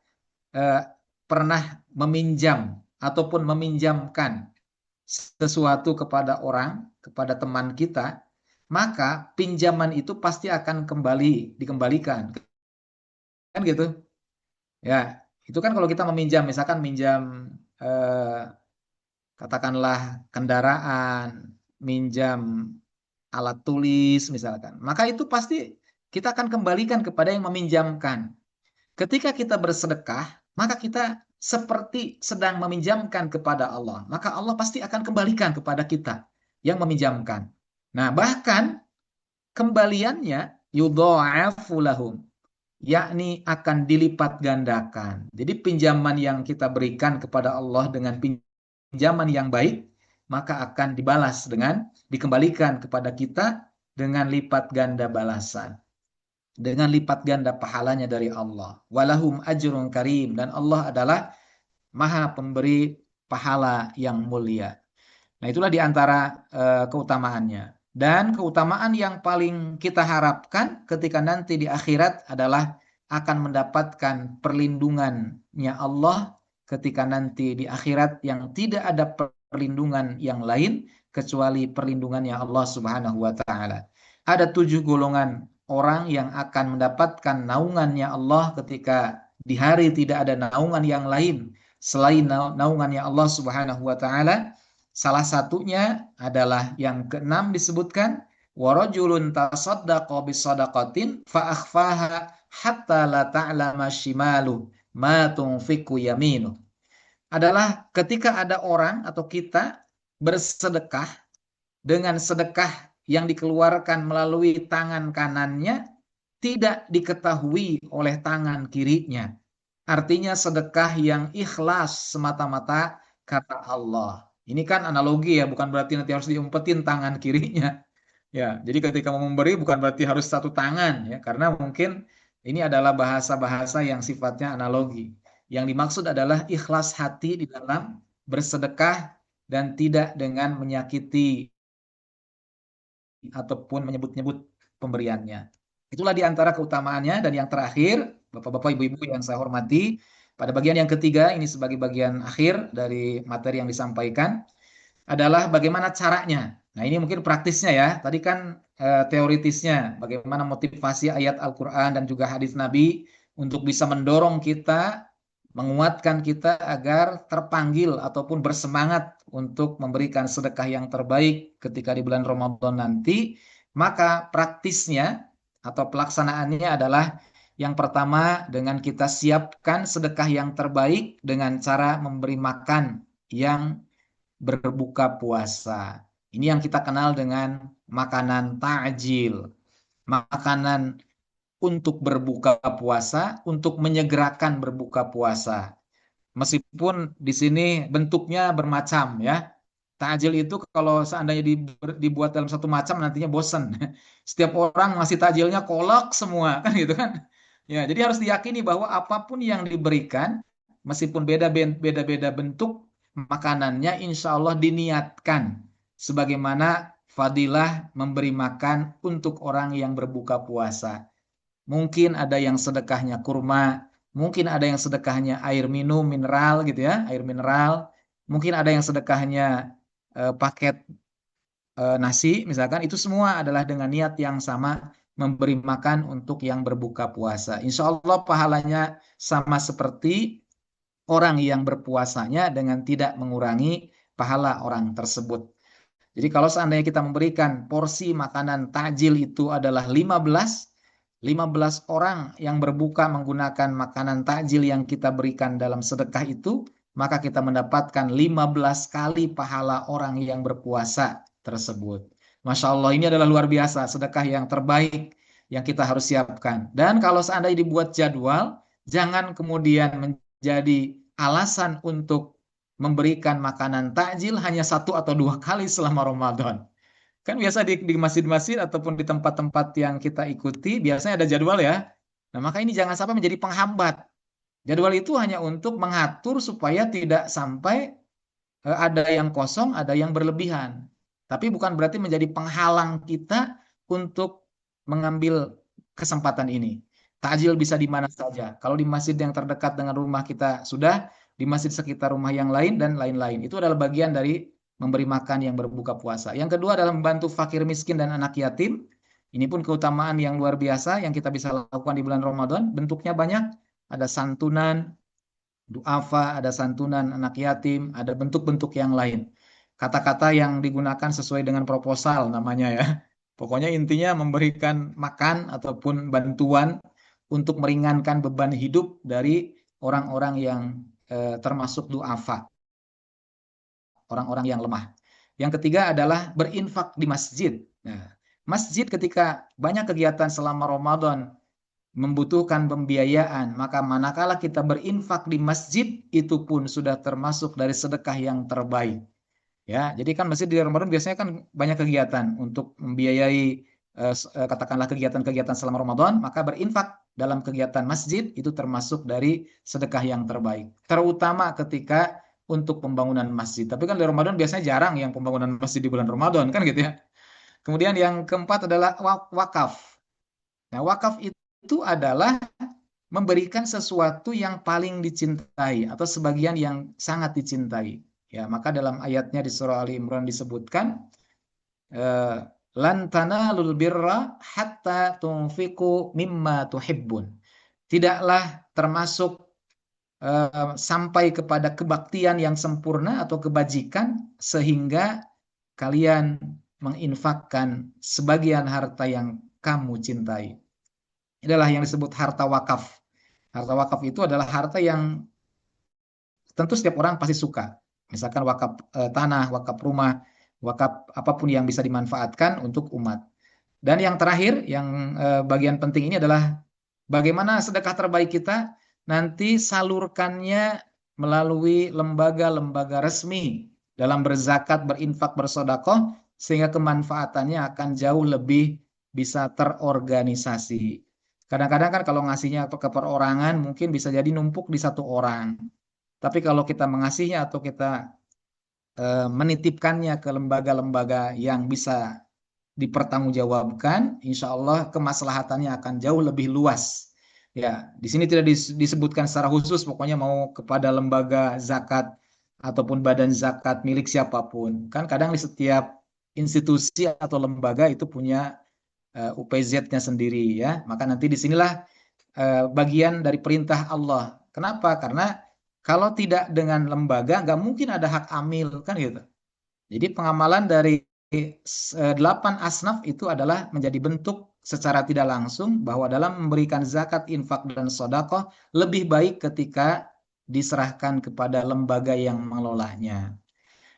eh, pernah meminjam ataupun meminjamkan sesuatu kepada orang, kepada teman kita, maka pinjaman itu pasti akan dikembalikan. Kan gitu? Ya, itu kan kalau kita meminjam, misalkan minjam katakanlah kendaraan, minjam alat tulis misalkan, maka itu pasti kita akan kembalikan kepada yang meminjamkan. Ketika kita bersedekah, maka kita seperti sedang meminjamkan kepada Allah. Maka Allah pasti akan kembalikan kepada kita yang meminjamkan. Nah, bahkan kembaliannya yudha'afu lahum, yakni akan dilipat gandakan. Jadi pinjaman yang kita berikan kepada Allah dengan pinjaman yang baik, maka akan dibalas dengan dikembalikan kepada kita dengan lipat ganda balasan, dengan lipat ganda pahalanya dari Allah. Walahum ajrun karim, dan Allah adalah Maha pemberi pahala yang mulia. Nah, itulah di antara keutamaannya. Dan keutamaan yang paling kita harapkan ketika nanti di akhirat adalah akan mendapatkan perlindungannya Allah ketika nanti di akhirat, yang tidak ada perlindungan yang lain kecuali perlindungannya Allah Subhanahu wa taala. Ada 7 golongan orang yang akan mendapatkan naungannya Allah ketika di hari tidak ada naungan yang lain selain naungannya Allah Subhanahu wa taala. Salah satunya adalah yang keenam disebutkan, warajulun tasaddaqa bisadaqatin fa akhfaha hatta la ta'lama shimalu ma tunfiqu yaminu. Adalah ketika ada orang atau kita bersedekah dengan sedekah yang dikeluarkan melalui tangan kanannya tidak diketahui oleh tangan kirinya. Artinya sedekah yang ikhlas semata-mata kata Allah. Ini kan analogi ya, bukan berarti nanti harus diumpetin tangan kirinya. Ya, jadi ketika mau memberi bukan berarti harus satu tangan ya, karena mungkin ini adalah bahasa-bahasa yang sifatnya analogi. Yang dimaksud adalah ikhlas hati di dalam bersedekah dan tidak dengan menyakiti ataupun menyebut-nyebut pemberiannya. Itulah di antara keutamaannya. Dan yang terakhir, Bapak-bapak, Ibu-ibu yang saya hormati, pada bagian yang ketiga, ini sebagai bagian akhir dari materi yang disampaikan, adalah bagaimana caranya. Nah, ini mungkin praktisnya ya. Tadi kan teoritisnya, bagaimana motivasi ayat Al-Quran dan juga hadis Nabi untuk bisa mendorong kita, menguatkan kita agar terpanggil ataupun bersemangat untuk memberikan sedekah yang terbaik ketika di bulan Ramadan nanti. Maka praktisnya atau pelaksanaannya adalah yang pertama, dengan kita siapkan sedekah yang terbaik dengan cara memberi makan yang berbuka puasa. Ini yang kita kenal dengan makanan takjil, makanan untuk berbuka puasa, untuk menyegerakan berbuka puasa. Meskipun di sini bentuknya bermacam ya. Takjil itu kalau seandainya dibuat dalam satu macam nantinya bosan. Setiap orang ngasih takjilnya kolak semua kan gitu kan. Ya, jadi harus diyakini bahwa apapun yang diberikan, meskipun beda-beda bentuk makanannya, insya Allah diniatkan sebagaimana fadilah memberi makan untuk orang yang berbuka puasa. Mungkin ada yang sedekahnya kurma, mungkin ada yang sedekahnya air minum mineral gitu ya, air mineral. Mungkin ada yang sedekahnya paket nasi misalkan. Itu semua adalah dengan niat yang sama, memberi makan untuk yang berbuka puasa. Insya Allah pahalanya sama seperti orang yang berpuasanya dengan tidak mengurangi pahala orang tersebut. Jadi kalau seandainya kita memberikan porsi makanan takjil itu adalah 15 orang yang berbuka menggunakan makanan takjil yang kita berikan dalam sedekah itu, maka kita mendapatkan 15 kali pahala orang yang berpuasa tersebut. Masya Allah, ini adalah luar biasa, sedekah yang terbaik yang kita harus siapkan. Dan kalau seandainya dibuat jadwal, jangan kemudian menjadi alasan untuk memberikan makanan takjil hanya 1 atau 2 kali selama Ramadan. Kan biasa di masjid-masjid ataupun di tempat-tempat yang kita ikuti, biasanya ada jadwal ya. Nah, maka ini jangan sampai menjadi penghambat. Jadwal itu hanya untuk mengatur supaya tidak sampai ada yang kosong, ada yang berlebihan. Tapi bukan berarti menjadi penghalang kita untuk mengambil kesempatan ini. Takjil bisa di mana saja. Kalau di masjid yang terdekat dengan rumah kita sudah, di masjid sekitar rumah yang lain dan lain-lain. Itu adalah bagian dari memberi makan yang berbuka puasa. Yang kedua adalah membantu fakir miskin dan anak yatim. Ini pun keutamaan yang luar biasa yang kita bisa lakukan di bulan Ramadan. Bentuknya banyak, ada santunan, duafa, ada santunan anak yatim, ada bentuk-bentuk yang lain. Kata-kata yang digunakan sesuai dengan proposal namanya ya. Pokoknya intinya memberikan makan ataupun bantuan untuk meringankan beban hidup dari orang-orang yang termasuk duafa, orang-orang yang lemah. Yang ketiga adalah berinfak di masjid. Nah, masjid ketika banyak kegiatan selama Ramadan membutuhkan pembiayaan, maka manakala kita berinfak di masjid, itu pun sudah termasuk dari sedekah yang terbaik. Ya, jadi kan masjid di Ramadan biasanya kan banyak kegiatan untuk membiayai katakanlah kegiatan-kegiatan selama Ramadan, maka berinfak dalam kegiatan masjid itu termasuk dari sedekah yang terbaik. Terutama ketika untuk pembangunan masjid. Tapi kan di Ramadan biasanya jarang yang pembangunan masjid di bulan Ramadan kan gitu ya. Kemudian yang keempat adalah wakaf. Nah, wakaf itu adalah memberikan sesuatu yang paling dicintai atau sebagian yang sangat dicintai. Ya, maka dalam ayatnya di surah Ali Imran disebutkan eh, lan tanalul birra hatta tunfiqu mimma tuhibbun. Tidaklah termasuk sampai kepada kebaktian yang sempurna atau kebajikan sehingga kalian menginfakkan sebagian harta yang kamu cintai. Inilah yang disebut harta wakaf. Harta wakaf itu adalah harta yang tentu setiap orang pasti suka. Misalkan wakaf tanah, wakaf rumah, wakaf apapun yang bisa dimanfaatkan untuk umat. Dan yang terakhir, yang bagian penting ini adalah bagaimana sedekah terbaik kita nanti salurkannya melalui lembaga-lembaga resmi dalam berzakat, berinfak, bersodakoh, sehingga kemanfaatannya akan jauh lebih bisa terorganisasi. Kadang-kadang kan kalau ngasihnya atau ke perorangan mungkin bisa jadi numpuk di satu orang. Tapi kalau kita mengasihnya atau kita menitipkannya ke lembaga-lembaga yang bisa dipertanggungjawabkan, insya Allah kemaslahatannya akan jauh lebih luas. Ya, di sini tidak disebutkan secara khusus, pokoknya mau kepada lembaga zakat ataupun badan zakat milik siapapun. Kan kadang di setiap institusi atau lembaga itu punya UPZ-nya sendiri ya. Maka nanti disinilah bagian dari perintah Allah. Kenapa? Karena kalau tidak dengan lembaga nggak mungkin ada hak amil kan gitu. Jadi pengamalan dari 8 asnaf itu adalah menjadi bentuk secara tidak langsung bahwa dalam memberikan zakat, infak, dan sodakoh lebih baik ketika diserahkan kepada lembaga yang mengelolanya.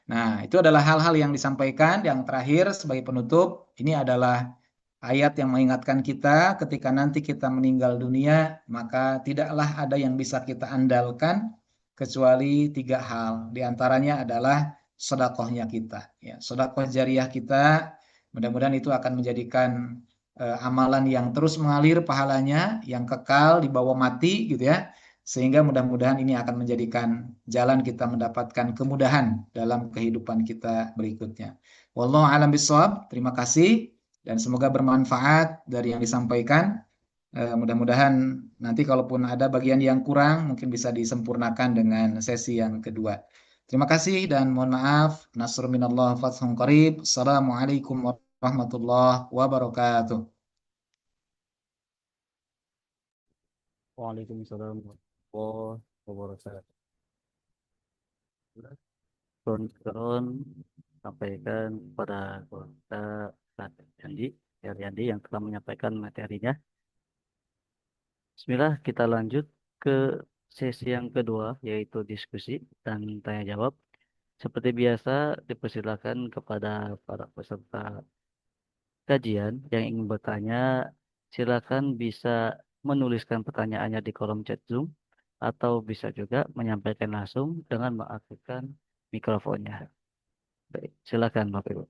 Nah, itu adalah hal-hal yang disampaikan. Yang terakhir sebagai penutup, ini adalah ayat yang mengingatkan kita ketika nanti kita meninggal dunia, maka tidaklah ada yang bisa kita andalkan kecuali 3 hal. Di antaranya adalah sedekahnya kita. Ya, sedekah jariah kita, mudah-mudahan itu akan menjadikan amalan yang terus mengalir pahalanya, yang kekal di bawah mati gitu ya. Sehingga mudah-mudahan ini akan menjadikan jalan kita mendapatkan kemudahan dalam kehidupan kita berikutnya. Wallahu a'lam bishawab. Terima kasih dan semoga bermanfaat dari yang disampaikan. Mudah-mudahan nanti kalaupun ada bagian yang kurang mungkin bisa disempurnakan dengan sesi yang kedua. Terima kasih dan mohon maaf. Nasrul minallah fathun qarib. Assalamualaikum warahmatullahi wabarakatuh. Waalaikumsalam warahmatullahi wabarakatuh. Turun sampaikan kepada kita Ustaz Yandi, Yandi yang telah menyampaikan materinya. Bismillah, kita lanjut ke sesi yang kedua, yaitu diskusi dan tanya jawab. Seperti biasa, dipersilakan kepada para peserta kajian yang ingin bertanya, silakan bisa menuliskan pertanyaannya di kolom chat Zoom atau bisa juga menyampaikan langsung dengan mengaktifkan mikrofonnya. Baik, silakan Bapak Ibu.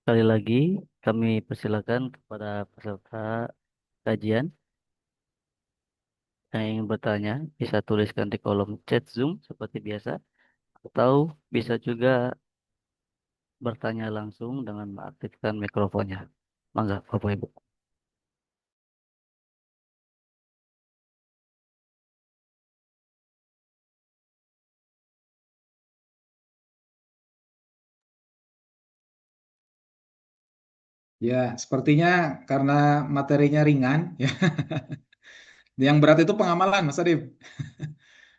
Sekali lagi, kami persilakan kepada peserta kajian yang ingin bertanya, bisa tuliskan di kolom chat Zoom seperti biasa, atau bisa juga bertanya langsung dengan mengaktifkan mikrofonnya. Mangga, Bapak Ibu. Ya, sepertinya karena materinya ringan, ya. Yang berat itu pengamalan, Mas Adib.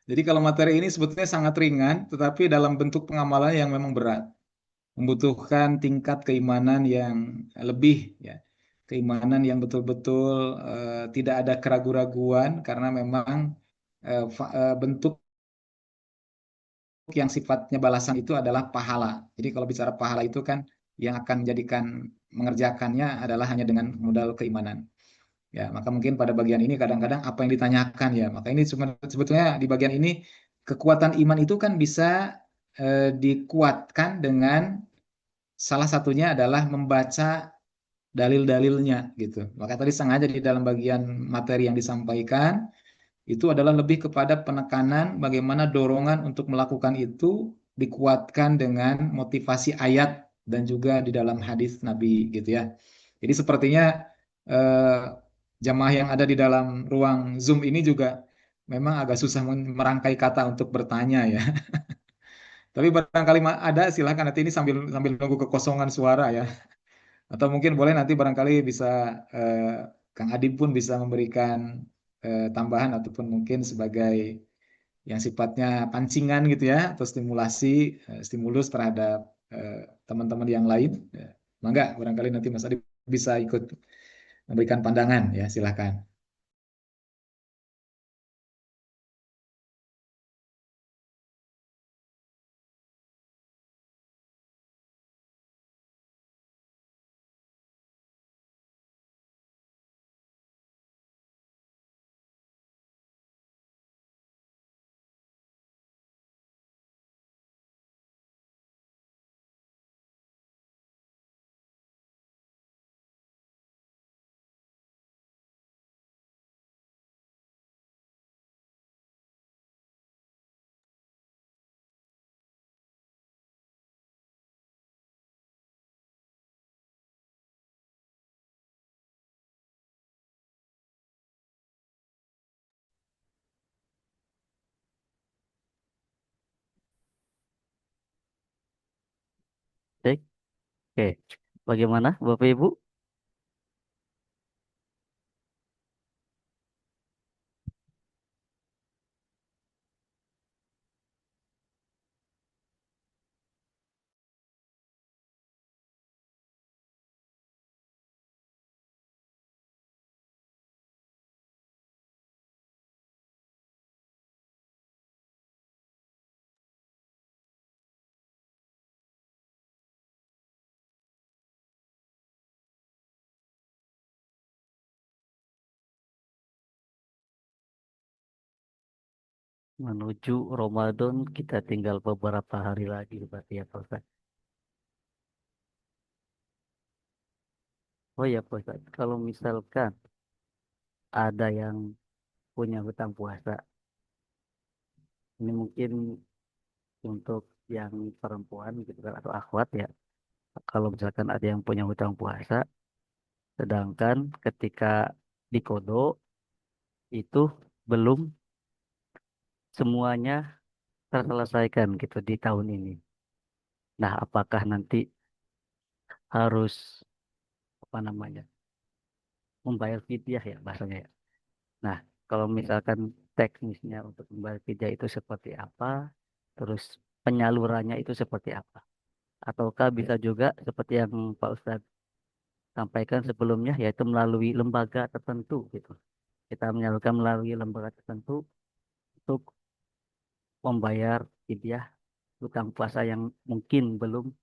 Jadi kalau materi ini sebetulnya sangat ringan, tetapi dalam bentuk pengamalan yang memang berat, membutuhkan tingkat keimanan yang lebih, ya. Keimanan yang betul-betul tidak ada keraguan-raguan, karena memang bentuk yang sifatnya balasan itu adalah pahala. Jadi kalau bicara pahala itu kan yang akan menjadikan mengerjakannya adalah hanya dengan modal keimanan. Ya, maka mungkin pada bagian ini kadang-kadang apa yang ditanyakan ya. Maka ini sebetulnya di bagian ini kekuatan iman itu kan bisa dikuatkan dengan salah satunya adalah membaca dalil-dalilnya gitu. Maka tadi sengaja di dalam bagian materi yang disampaikan itu adalah lebih kepada penekanan bagaimana dorongan untuk melakukan itu dikuatkan dengan motivasi ayat dan juga di dalam hadis Nabi gitu ya. Jadi sepertinya eh, jamaah yang ada di dalam ruang Zoom ini juga memang agak susah merangkai kata untuk bertanya ya. Tapi barangkali ada, silakan nanti ini sambil sambil nunggu kekosongan suara ya. Atau mungkin boleh nanti barangkali bisa eh, Kang Adib pun bisa memberikan tambahan ataupun mungkin sebagai yang sifatnya pancingan gitu ya atau stimulasi stimulus terhadap eh, teman-teman yang lain. Ya. Mangga barangkali nanti Mas Adib bisa ikut memberikan pandangan ya silakan. Cek. Oke. Bagaimana, Bapak Ibu? Menuju Ramadan kita tinggal beberapa hari lagi berarti ya Pak Ustaz. Oh ya Pak Ustaz, kalau misalkan ada yang punya hutang puasa, ini mungkin untuk yang perempuan gitu kan atau akhwat ya. Kalau misalkan ada yang punya hutang puasa, sedangkan ketika dikodok itu belum semuanya terselesaikan gitu di tahun ini. Nah, apakah nanti harus apa namanya membayar fidyah ya bahasanya ya. Nah, kalau misalkan teknisnya untuk membayar fidyah itu seperti apa, terus penyalurannya itu seperti apa, ataukah bisa juga seperti yang Pak Ustadz sampaikan sebelumnya, yaitu melalui lembaga tertentu gitu. Kita menyalurkan melalui lembaga tertentu untuk membayar fidyah hutang puasa yang mungkin belum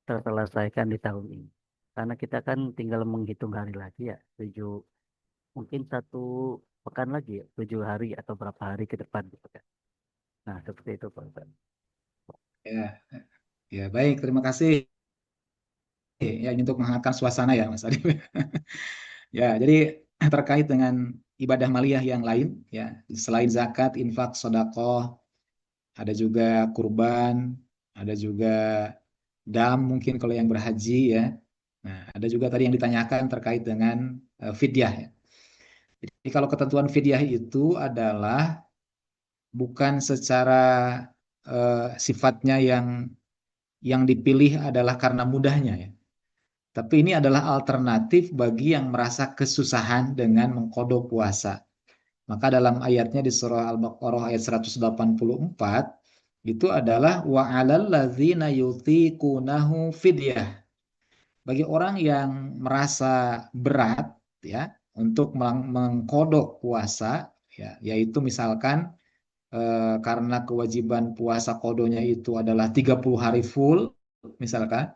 terselesaikan di tahun ini. Karena kita kan tinggal menghitung hari lagi ya, mungkin 1 pekan lagi ya, 7 hari atau berapa hari ke depan gitu kan. Nah, seperti itu Pak Ustaz. Ya, ya baik terima kasih ya ini untuk menghangatkan suasana ya Mas Adi. Ya, jadi terkait dengan ibadah maliyah yang lain ya, selain zakat, infak, sedekah, ada juga kurban, ada juga dam mungkin kalau yang berhaji ya. Nah, ada juga tadi yang ditanyakan terkait dengan fidyah ya. Jadi kalau ketentuan fidyah itu adalah bukan secara sifatnya yang dipilih adalah karena mudahnya ya. Tapi ini adalah alternatif bagi yang merasa kesusahan dengan mengkodok puasa. Maka dalam ayatnya di surah Al-Baqarah ayat 184 itu adalah wa 'alal ladzina yutiqunahu fidyah. Bagi orang yang merasa berat ya untuk mengkodok puasa ya, yaitu misalkan karena kewajiban puasa kodonya itu adalah 30 hari full misalkan.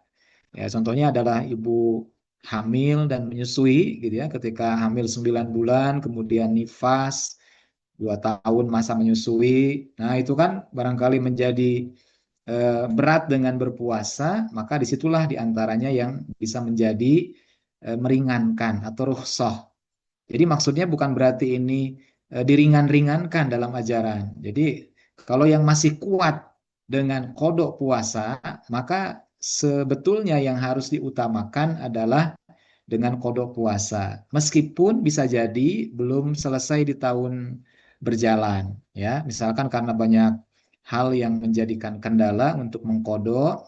Ya, contohnya adalah ibu hamil dan menyusui gitu ya, ketika hamil 9 bulan, kemudian nifas, 2 tahun masa menyusui. Nah, itu kan barangkali menjadi berat dengan berpuasa, maka disitulah diantaranya yang bisa menjadi meringankan atau rukhsah. Jadi maksudnya bukan berarti ini diringan-ringankan dalam ajaran. Jadi kalau yang masih kuat dengan kodok puasa, maka sebetulnya yang harus diutamakan adalah dengan kodok puasa. Meskipun bisa jadi belum selesai di tahun berjalan, ya. Misalkan karena banyak hal yang menjadikan kendala untuk mengkodok,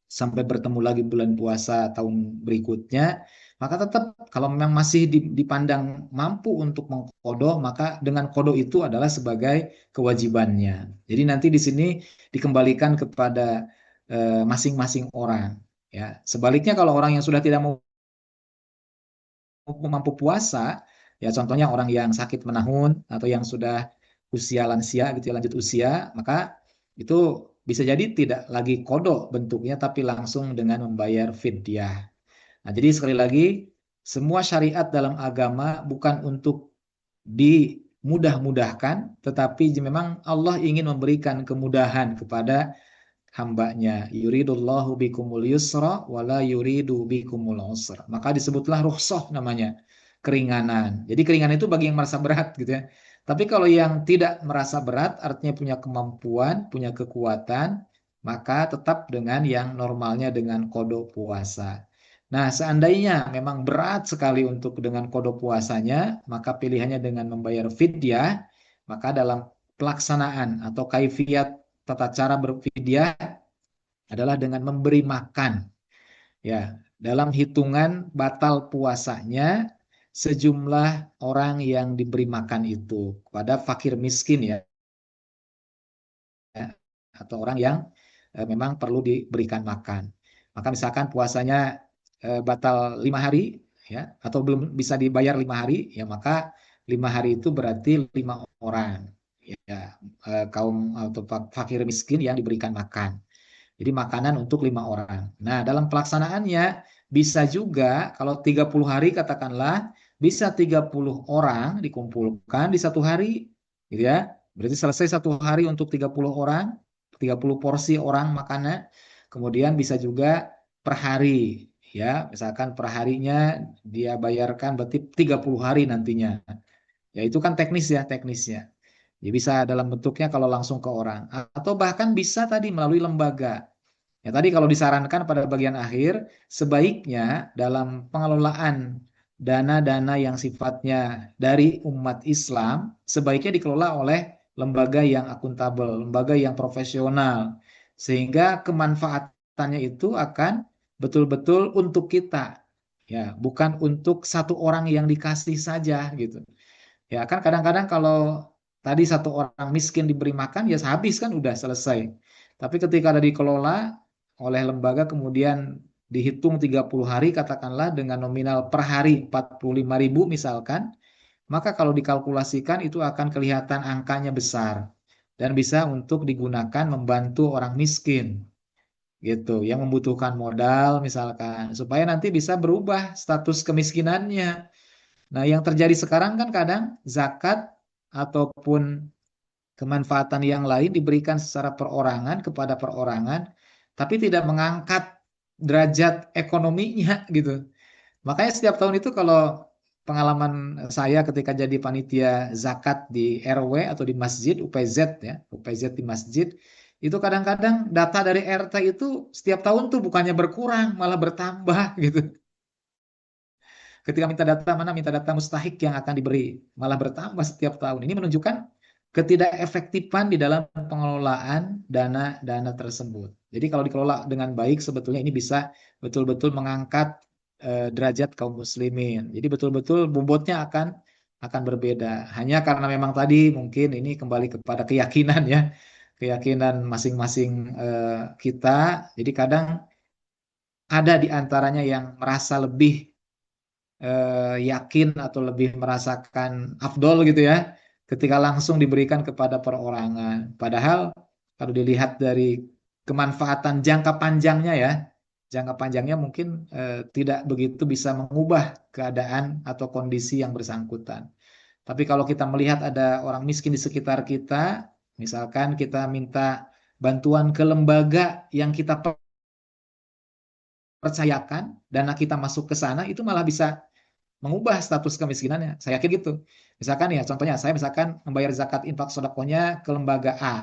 sampai bertemu lagi bulan puasa tahun berikutnya, maka tetap kalau memang masih dipandang mampu untuk mengkodok, maka dengan kodok itu adalah sebagai kewajibannya. Jadi nanti di sini dikembalikan kepada masing-masing orang. Ya, sebaliknya kalau orang yang sudah tidak mau mampu puasa, ya contohnya orang yang sakit menahun atau yang sudah usia lansia gitu ya, lanjut usia, maka itu bisa jadi tidak lagi kodok bentuknya tapi langsung dengan membayar fidyah. Nah, jadi sekali lagi semua syariat dalam agama bukan untuk dimudah-mudahkan, tetapi memang Allah ingin memberikan kemudahan kepada hambanya. Yuridullahu bikumul yusra wala yuridu bikumul usra. Maka disebutlah rukhsah namanya, keringanan. Jadi keringanan itu bagi yang merasa berat gitu ya. Tapi kalau yang tidak merasa berat, artinya punya kemampuan, punya kekuatan, maka tetap dengan yang normalnya dengan kodok puasa. Nah, seandainya memang berat sekali untuk dengan kodok puasanya, maka pilihannya dengan membayar fidyah, maka dalam pelaksanaan atau kaifiat tata cara berfidyah adalah dengan memberi makan ya, dalam hitungan batal puasanya sejumlah orang yang diberi makan itu kepada fakir miskin ya, atau orang yang memang perlu diberikan makan. Maka misalkan puasanya batal 5 hari ya, atau belum bisa dibayar 5 hari ya, maka 5 hari itu berarti 5 orang ya, kaum atau fakir miskin yang diberikan makan. Jadi makanan untuk 5 orang. Nah, dalam pelaksanaannya bisa juga kalau 30 hari katakanlah bisa 30 orang dikumpulkan di satu hari, gitu ya. Berarti selesai satu hari untuk 30 orang, 30 porsi orang makanan. Kemudian bisa juga per hari, ya. Misalkan per harinya dia bayarkan berarti 30 hari nantinya. Ya itu kan teknis ya, teknisnya. Ya bisa dalam bentuknya kalau langsung ke orang atau bahkan bisa tadi melalui lembaga. Ya, tadi kalau disarankan pada bagian akhir, sebaiknya dalam pengelolaan dana-dana yang sifatnya dari umat Islam, sebaiknya dikelola oleh lembaga yang akuntabel, lembaga yang profesional, sehingga kemanfaatannya itu akan betul-betul untuk kita, ya, bukan untuk satu orang yang dikasih saja gitu. Ya kan kadang-kadang kalau tadi satu orang miskin diberi makan, ya habis kan udah selesai. Tapi ketika ada dikelola oleh lembaga kemudian dihitung 30 hari katakanlah dengan nominal per hari 45.000 misalkan, maka kalau dikalkulasikan itu akan kelihatan angkanya besar dan bisa untuk digunakan membantu orang miskin gitu yang membutuhkan modal misalkan supaya nanti bisa berubah status kemiskinannya. Nah, yang terjadi sekarang kan kadang zakat ataupun kemanfaatan yang lain diberikan secara perorangan kepada perorangan, tapi tidak mengangkat derajat ekonominya gitu. Makanya setiap tahun itu kalau pengalaman saya ketika jadi panitia zakat di RW atau di masjid UPZ ya, UPZ di masjid, itu kadang-kadang data dari RT itu setiap tahun tuh bukannya berkurang, malah bertambah gitu. Ketika minta data mana minta data mustahik yang akan diberi, malah bertambah setiap tahun. Ini menunjukkan ketidakefektifan di dalam pengelolaan dana-dana tersebut. Jadi kalau dikelola dengan baik sebetulnya ini bisa betul-betul mengangkat derajat kaum muslimin. Jadi betul-betul bobotnya akan berbeda. Hanya karena memang tadi mungkin ini kembali kepada keyakinan ya, keyakinan masing-masing kita. Jadi kadang ada di antaranya yang merasa lebih yakin atau lebih merasakan afdol gitu ya ketika langsung diberikan kepada perorangan. Padahal kalau dilihat dari kemanfaatan jangka panjangnya ya, jangka panjangnya mungkin tidak begitu bisa mengubah keadaan atau kondisi yang bersangkutan. Tapi kalau kita melihat ada orang miskin di sekitar kita, misalkan kita minta bantuan ke lembaga yang kita percayakan, dana kita masuk ke sana, itu malah bisa mengubah status kemiskinannya. Saya yakin gitu. Misalkan ya, contohnya saya misalkan membayar zakat infak sodakonya ke lembaga A.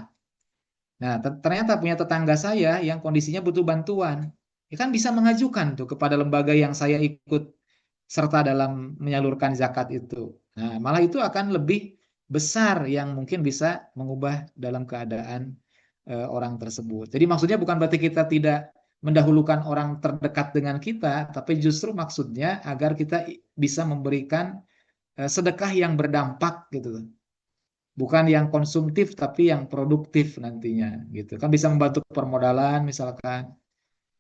Nah, ternyata punya tetangga saya yang kondisinya butuh bantuan. Ya kan bisa mengajukan tuh kepada lembaga yang saya ikut serta dalam menyalurkan zakat itu. Nah, malah itu akan lebih besar yang mungkin bisa mengubah dalam keadaan orang tersebut. Jadi maksudnya bukan berarti kita tidak mendahulukan orang terdekat dengan kita, tapi justru maksudnya agar kita bisa memberikan sedekah yang berdampak gitu. Bukan yang konsumtif tapi yang produktif nantinya gitu. Kan bisa membantu permodalan misalkan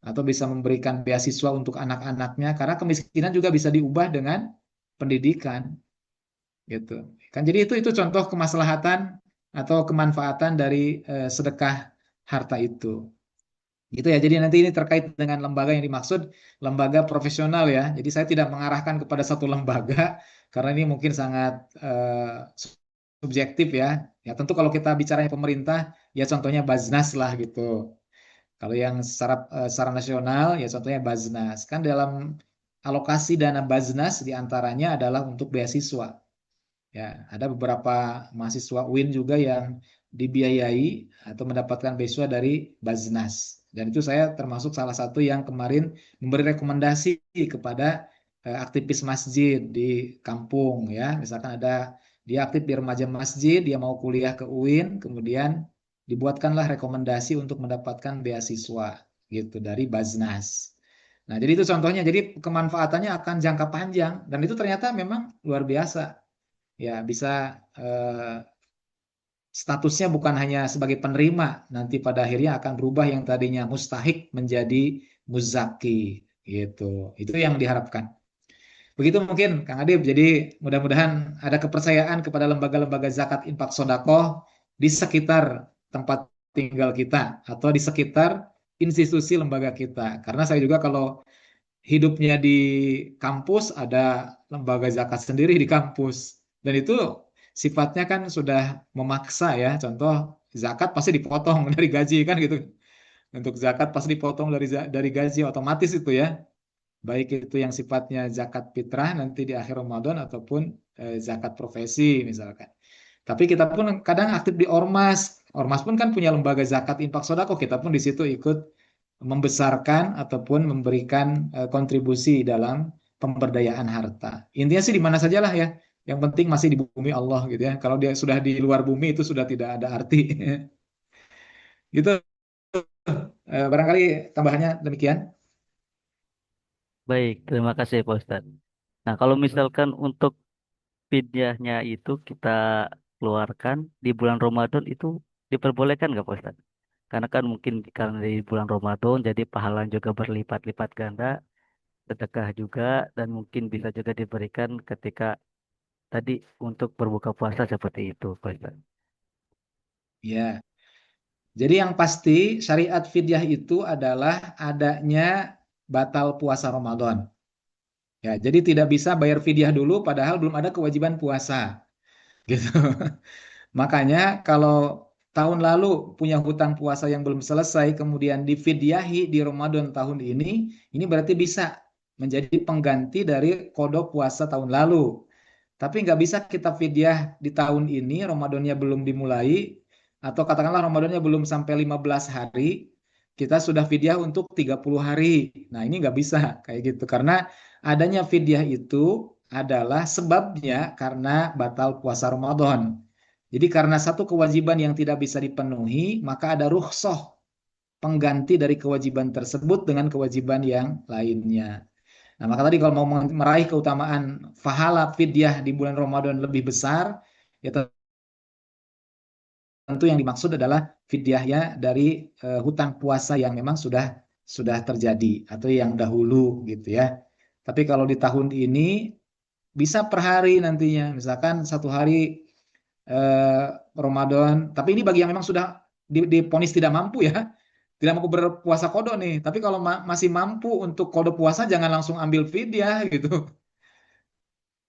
atau bisa memberikan beasiswa untuk anak-anaknya karena kemiskinan juga bisa diubah dengan pendidikan gitu. Kan jadi itu contoh kemaslahatan atau kemanfaatan dari sedekah harta itu. Gitu ya. Jadi nanti ini terkait dengan lembaga yang dimaksud lembaga profesional ya. Jadi saya tidak mengarahkan kepada satu lembaga karena ini mungkin sangat subjektif ya. Ya tentu kalau kita bicaranya pemerintah ya contohnya Baznas lah gitu. Kalau yang secara nasional ya contohnya Baznas. Kan dalam alokasi dana Baznas diantaranya adalah untuk beasiswa. Ya, ada beberapa mahasiswa UIN juga yang dibiayai atau mendapatkan beasiswa dari Baznas. Dan itu saya termasuk salah satu yang kemarin memberi rekomendasi kepada aktivis masjid di kampung ya. Misalkan ada dia aktif di remaja masjid, dia mau kuliah ke UIN, kemudian dibuatkanlah rekomendasi untuk mendapatkan beasiswa gitu dari Baznas. Nah, jadi itu contohnya. Jadi kemanfaatannya akan jangka panjang dan itu ternyata memang luar biasa ya bisa eh, statusnya bukan hanya sebagai penerima, nanti pada akhirnya akan berubah yang tadinya mustahik menjadi muzaki gitu. Itu yang diharapkan. Begitu mungkin Kang Adib. Jadi mudah-mudahan ada kepercayaan kepada lembaga-lembaga zakat infak sodakoh di sekitar tempat tinggal kita atau di sekitar institusi lembaga kita. Karena saya juga kalau hidupnya di kampus, ada lembaga zakat sendiri di kampus. Dan itu sifatnya kan sudah memaksa ya. Contoh zakat pasti dipotong dari gaji kan gitu. Untuk zakat pasti dipotong dari gaji otomatis itu ya. Baik itu yang sifatnya zakat fitrah nanti di akhir Ramadan ataupun zakat profesi misalkan. Tapi kita pun kadang aktif di Ormas. Ormas pun kan punya lembaga zakat infak sodako. Kita pun di situ ikut membesarkan ataupun memberikan kontribusi dalam pemberdayaan harta. Intinya sih di mana sajalah ya. Yang penting masih di bumi Allah gitu ya. Kalau dia sudah di luar bumi itu sudah tidak ada arti. Gitu. Barangkali tambahannya demikian. Baik, terima kasih Pak Ustadz. Nah, kalau misalkan untuk fidyahnya itu kita keluarkan di bulan Ramadan itu diperbolehkan nggak Pak Ustadz? Karena kan mungkin karena di bulan Ramadan jadi pahala juga berlipat-lipat ganda, sedekah juga, dan mungkin bisa juga diberikan ketika tadi untuk berbuka puasa seperti itu Pak Ustadz. Ya. Jadi yang pasti syariat fidyah itu adalah adanya batal puasa Ramadan. Ya, jadi tidak bisa bayar fidyah dulu padahal belum ada kewajiban puasa gitu. Makanya kalau tahun lalu punya hutang puasa yang belum selesai, kemudian difidyahi di Ramadan tahun ini berarti bisa menjadi pengganti dari kodok puasa tahun lalu. Tapi nggak bisa kita fidyah di tahun ini, Ramadannya belum dimulai, atau katakanlah Ramadannya belum sampai 15 hari, kita sudah fidyah untuk 30 hari. Nah ini nggak bisa kayak gitu, karena adanya fidyah itu adalah sebabnya karena batal puasa Ramadan. Jadi karena satu kewajiban yang tidak bisa dipenuhi, maka ada rukhsah pengganti dari kewajiban tersebut dengan kewajiban yang lainnya. Nah, maka tadi kalau mau meraih keutamaan pahala fidyah di bulan Ramadan lebih besar, ya tentu yang dimaksud adalah fidyahnya dari hutang puasa yang memang sudah terjadi atau yang dahulu gitu ya. Tapi kalau di tahun ini bisa per hari nantinya, misalkan satu hari eh, Ramadan. Tapi ini bagi yang memang sudah diponis tidak mampu ya, tidak mampu berpuasa kodo nih. Tapi kalau masih mampu untuk kodo puasa, jangan langsung ambil fidyah gitu.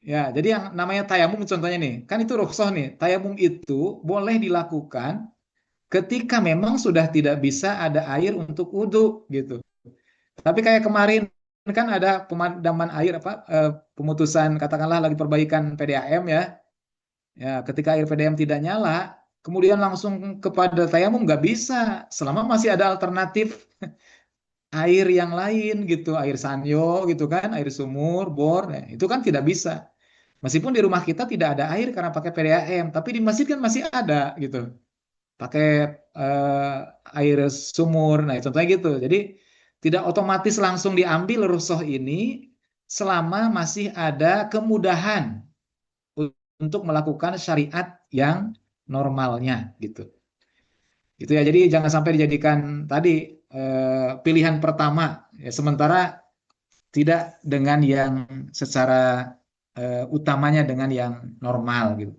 Ya, jadi yang namanya tayamum contohnya nih, kan itu rukhsah nih. Tayamum itu boleh dilakukan ketika memang sudah tidak bisa ada air untuk wudhu gitu. Tapi kayak kemarin kan ada pemadaman air pemutusan katakanlah lagi perbaikan PDAM ya. Ya, ketika air PDAM tidak nyala, kemudian langsung kepada tayamum nggak bisa selama masih ada alternatif air yang lain gitu, air sanyo gitu kan, air sumur, bor, ya, itu kan tidak bisa. Meskipun di rumah kita tidak ada air karena pakai PDAM, tapi di masjid kan masih ada gitu, pakai air sumur. Nah, contohnya gitu. Jadi tidak otomatis langsung diambil rukhsah ini selama masih ada kemudahan untuk melakukan syariat yang normalnya gitu. Gitu ya. Jadi jangan sampai dijadikan tadi pilihan pertama ya, sementara tidak dengan yang secara utamanya dengan yang normal gitu.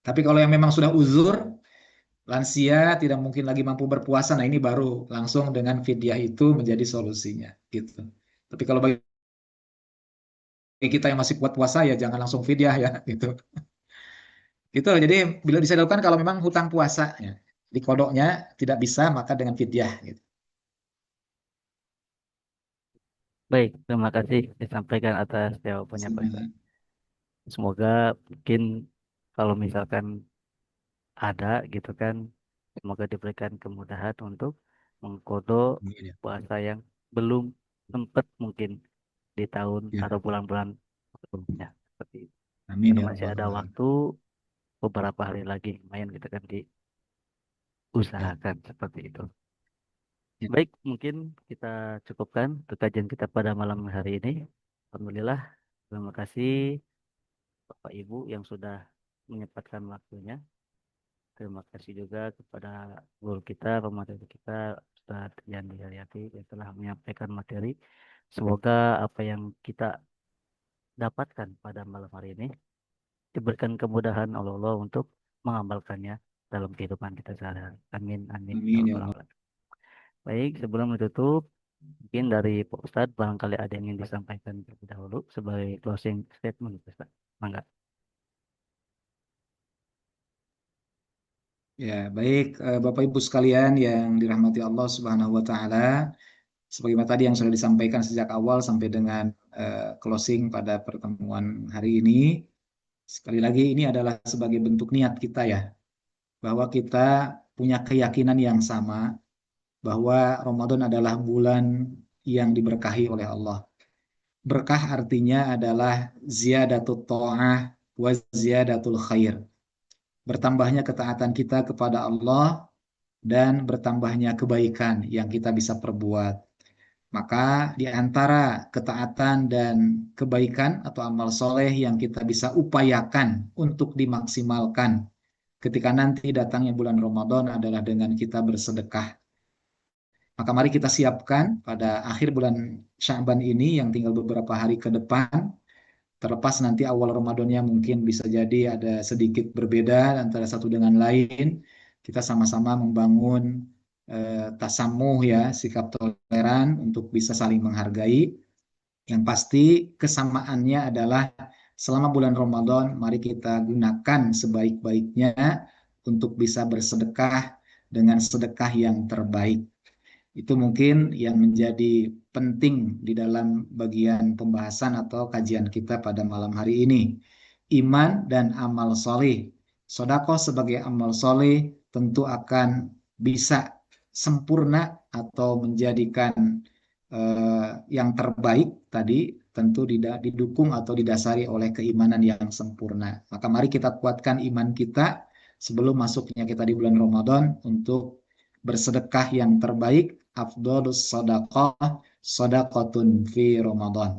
Tapi kalau yang memang sudah uzur, lansia tidak mungkin lagi mampu berpuasa, nah ini baru langsung dengan fidyah itu menjadi solusinya gitu. Tapi kalau bagi kita yang masih kuat puasa ya jangan langsung fidyah ya gitu. Gitu. Jadi bila bisa dilakukan kalau memang hutang puasa ya. Di kodoknya tidak bisa maka dengan fidyah gitu. Baik, terima kasih disampaikan atas jawabannya Pak Ustaz. Semoga mungkin kalau misalkan ada gitu kan, semoga diberikan kemudahan untuk mengkodok Amin ya. puasa yang belum sempat mungkin di tahun Ya. atau bulan-bulan sebelumnya. Seperti itu. Amin Karena ya masih rabbal ada alamin. waktu beberapa hari lagi lumayan gitu kan Ya. diusahakan seperti itu. Ya. Baik, mungkin kita cukupkan untuk kajian kita pada malam hari ini. Alhamdulillah, terima kasih Bapak Ibu yang sudah menyempatkan waktunya. Terima kasih juga kepada guru kita, pemateri kita, Ustaz Yani Haryati yang telah menyampaikan materi. Semoga apa yang kita dapatkan pada malam hari ini diberikan kemudahan oleh Allah untuk mengamalkannya dalam kehidupan kita sehari-hari. Amin, amin. Ya Amin ya Rabbal Allah. Alamin. Baik, sebelum ditutup, mungkin dari Pak Ustadz barangkali ada yang ingin disampaikan terlebih dahulu sebagai closing statement, Ustadz. Mangga. Ya, baik Bapak Ibu sekalian yang dirahmati Allah Subhanahu wa taala, sebagaimana tadi yang sudah disampaikan sejak awal sampai dengan closing pada pertemuan hari ini, sekali lagi ini adalah sebagai bentuk niat kita ya, bahwa kita punya keyakinan yang sama bahwa Ramadan adalah bulan yang diberkahi oleh Allah. Berkah artinya adalah ziyadatul ta'ah wa ziyadatul khair. Bertambahnya ketaatan kita kepada Allah dan bertambahnya kebaikan yang kita bisa perbuat. Maka di antara ketaatan dan kebaikan atau amal soleh yang kita bisa upayakan untuk dimaksimalkan ketika nanti datangnya bulan Ramadan adalah dengan kita bersedekah. Maka mari kita siapkan pada akhir bulan Sya'ban ini yang tinggal beberapa hari ke depan, terlepas nanti awal Ramadannya mungkin bisa jadi ada sedikit berbeda antara satu dengan lain, kita sama-sama membangun tasamuh ya, sikap toleran untuk bisa saling menghargai. Yang pasti kesamaannya adalah selama bulan Ramadan, mari kita gunakan sebaik-baiknya untuk bisa bersedekah dengan sedekah yang terbaik. Itu mungkin yang menjadi penting di dalam bagian pembahasan atau kajian kita pada malam hari ini. Iman dan amal soleh. Sodakoh sebagai amal soleh tentu akan bisa sempurna atau menjadikan yang terbaik tadi tentu didukung atau didasari oleh keimanan yang sempurna. Maka mari kita kuatkan iman kita sebelum masuknya kita di bulan Ramadan untuk bersedekah yang terbaik. Afdolus sadaqah sadaqatun fi Ramadan.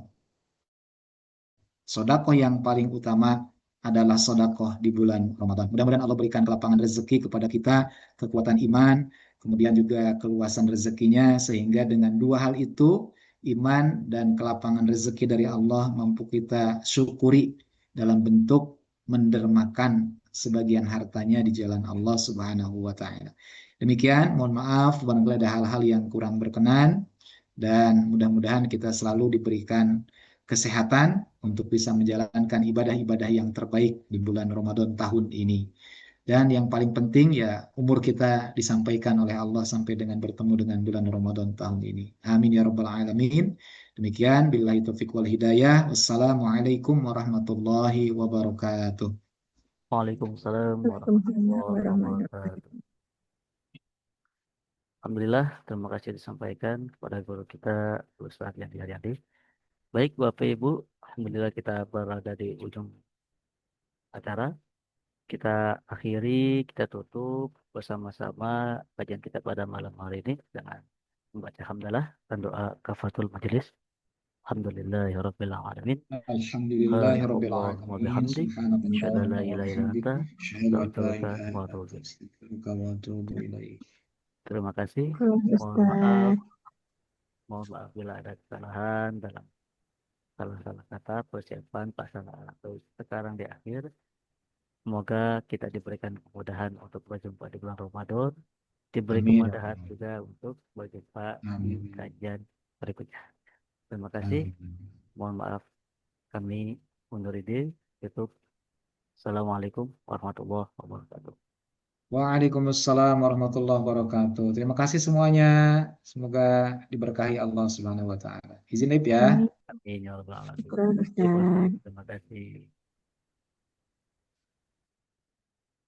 Sodakoh yang paling utama adalah sodakoh di bulan Ramadan. Mudah-mudahan Allah berikan kelapangan rezeki kepada kita, kekuatan iman, kemudian juga keluasan rezekinya, sehingga dengan dua hal itu, iman dan kelapangan rezeki dari Allah mampu kita syukuri dalam bentuk mendermakan sebagian hartanya di jalan Allah Subhanahu wa Ta'ala. Demikian, mohon maaf, barangkali ada hal-hal yang kurang berkenan, dan mudah-mudahan kita selalu diberikan kesehatan untuk bisa menjalankan ibadah-ibadah yang terbaik di bulan Ramadan tahun ini. Dan yang paling penting ya umur kita disampaikan oleh Allah sampai dengan bertemu dengan bulan Ramadan tahun ini. Amin ya rabbal alamin. Demikian billahi taufiq wal hidayah. Wassalamualaikum warahmatullahi wabarakatuh. Waalaikumsalam Waalaikumsalam warahmatullahi warahmatullahi wabarakatuh. Alhamdulillah, terima kasih disampaikan kepada guru kita, Ustaz Yandi Haryadi. Baik, Bapak Ibu, Alhamdulillah kita berada di ujung acara. Kita akhiri, kita tutup bersama-sama kajian kita pada malam hari ini dengan membaca hamdalah dan doa kafatul majelis. Alhamdulillahirabbil alamin. Alhamdulillahirabbil Subhanakallahumma alamin. bihamdi, asyhadu an Subhanakallahumma la wa ilaha illa bihamdik. anta, Asyhadu an la astaghfiruka ilaha wa illa atubu anta ilaik. astaghfiruka wa atubu ilaik. Terima kasih. wabarakatuh. Mohon maaf, Ustaz. mohon maaf bila ada kesalahan dalam salah-salah kata, persiapan, pelaksanaan atau sekarang di akhir. Semoga kita diberikan kemudahan untuk berjumpa di bulan Ramadan, diberi Amin ya kemudahan rabbal juga untuk berjumpa di alamin. kajian berikutnya. Terima kasih. Amin. Mohon maaf kami undur diri. Tutup. Assalamualaikum warahmatullahi wabarakatuh. Waalaikumsalam warahmatullahi wabarakatuh. Terima kasih semuanya. Semoga diberkahi Allah Subhanahu wa taala. Izin Ip ya. Amin. Amin ya rabbal alamin. Syukran Ustaz. Terima kasih.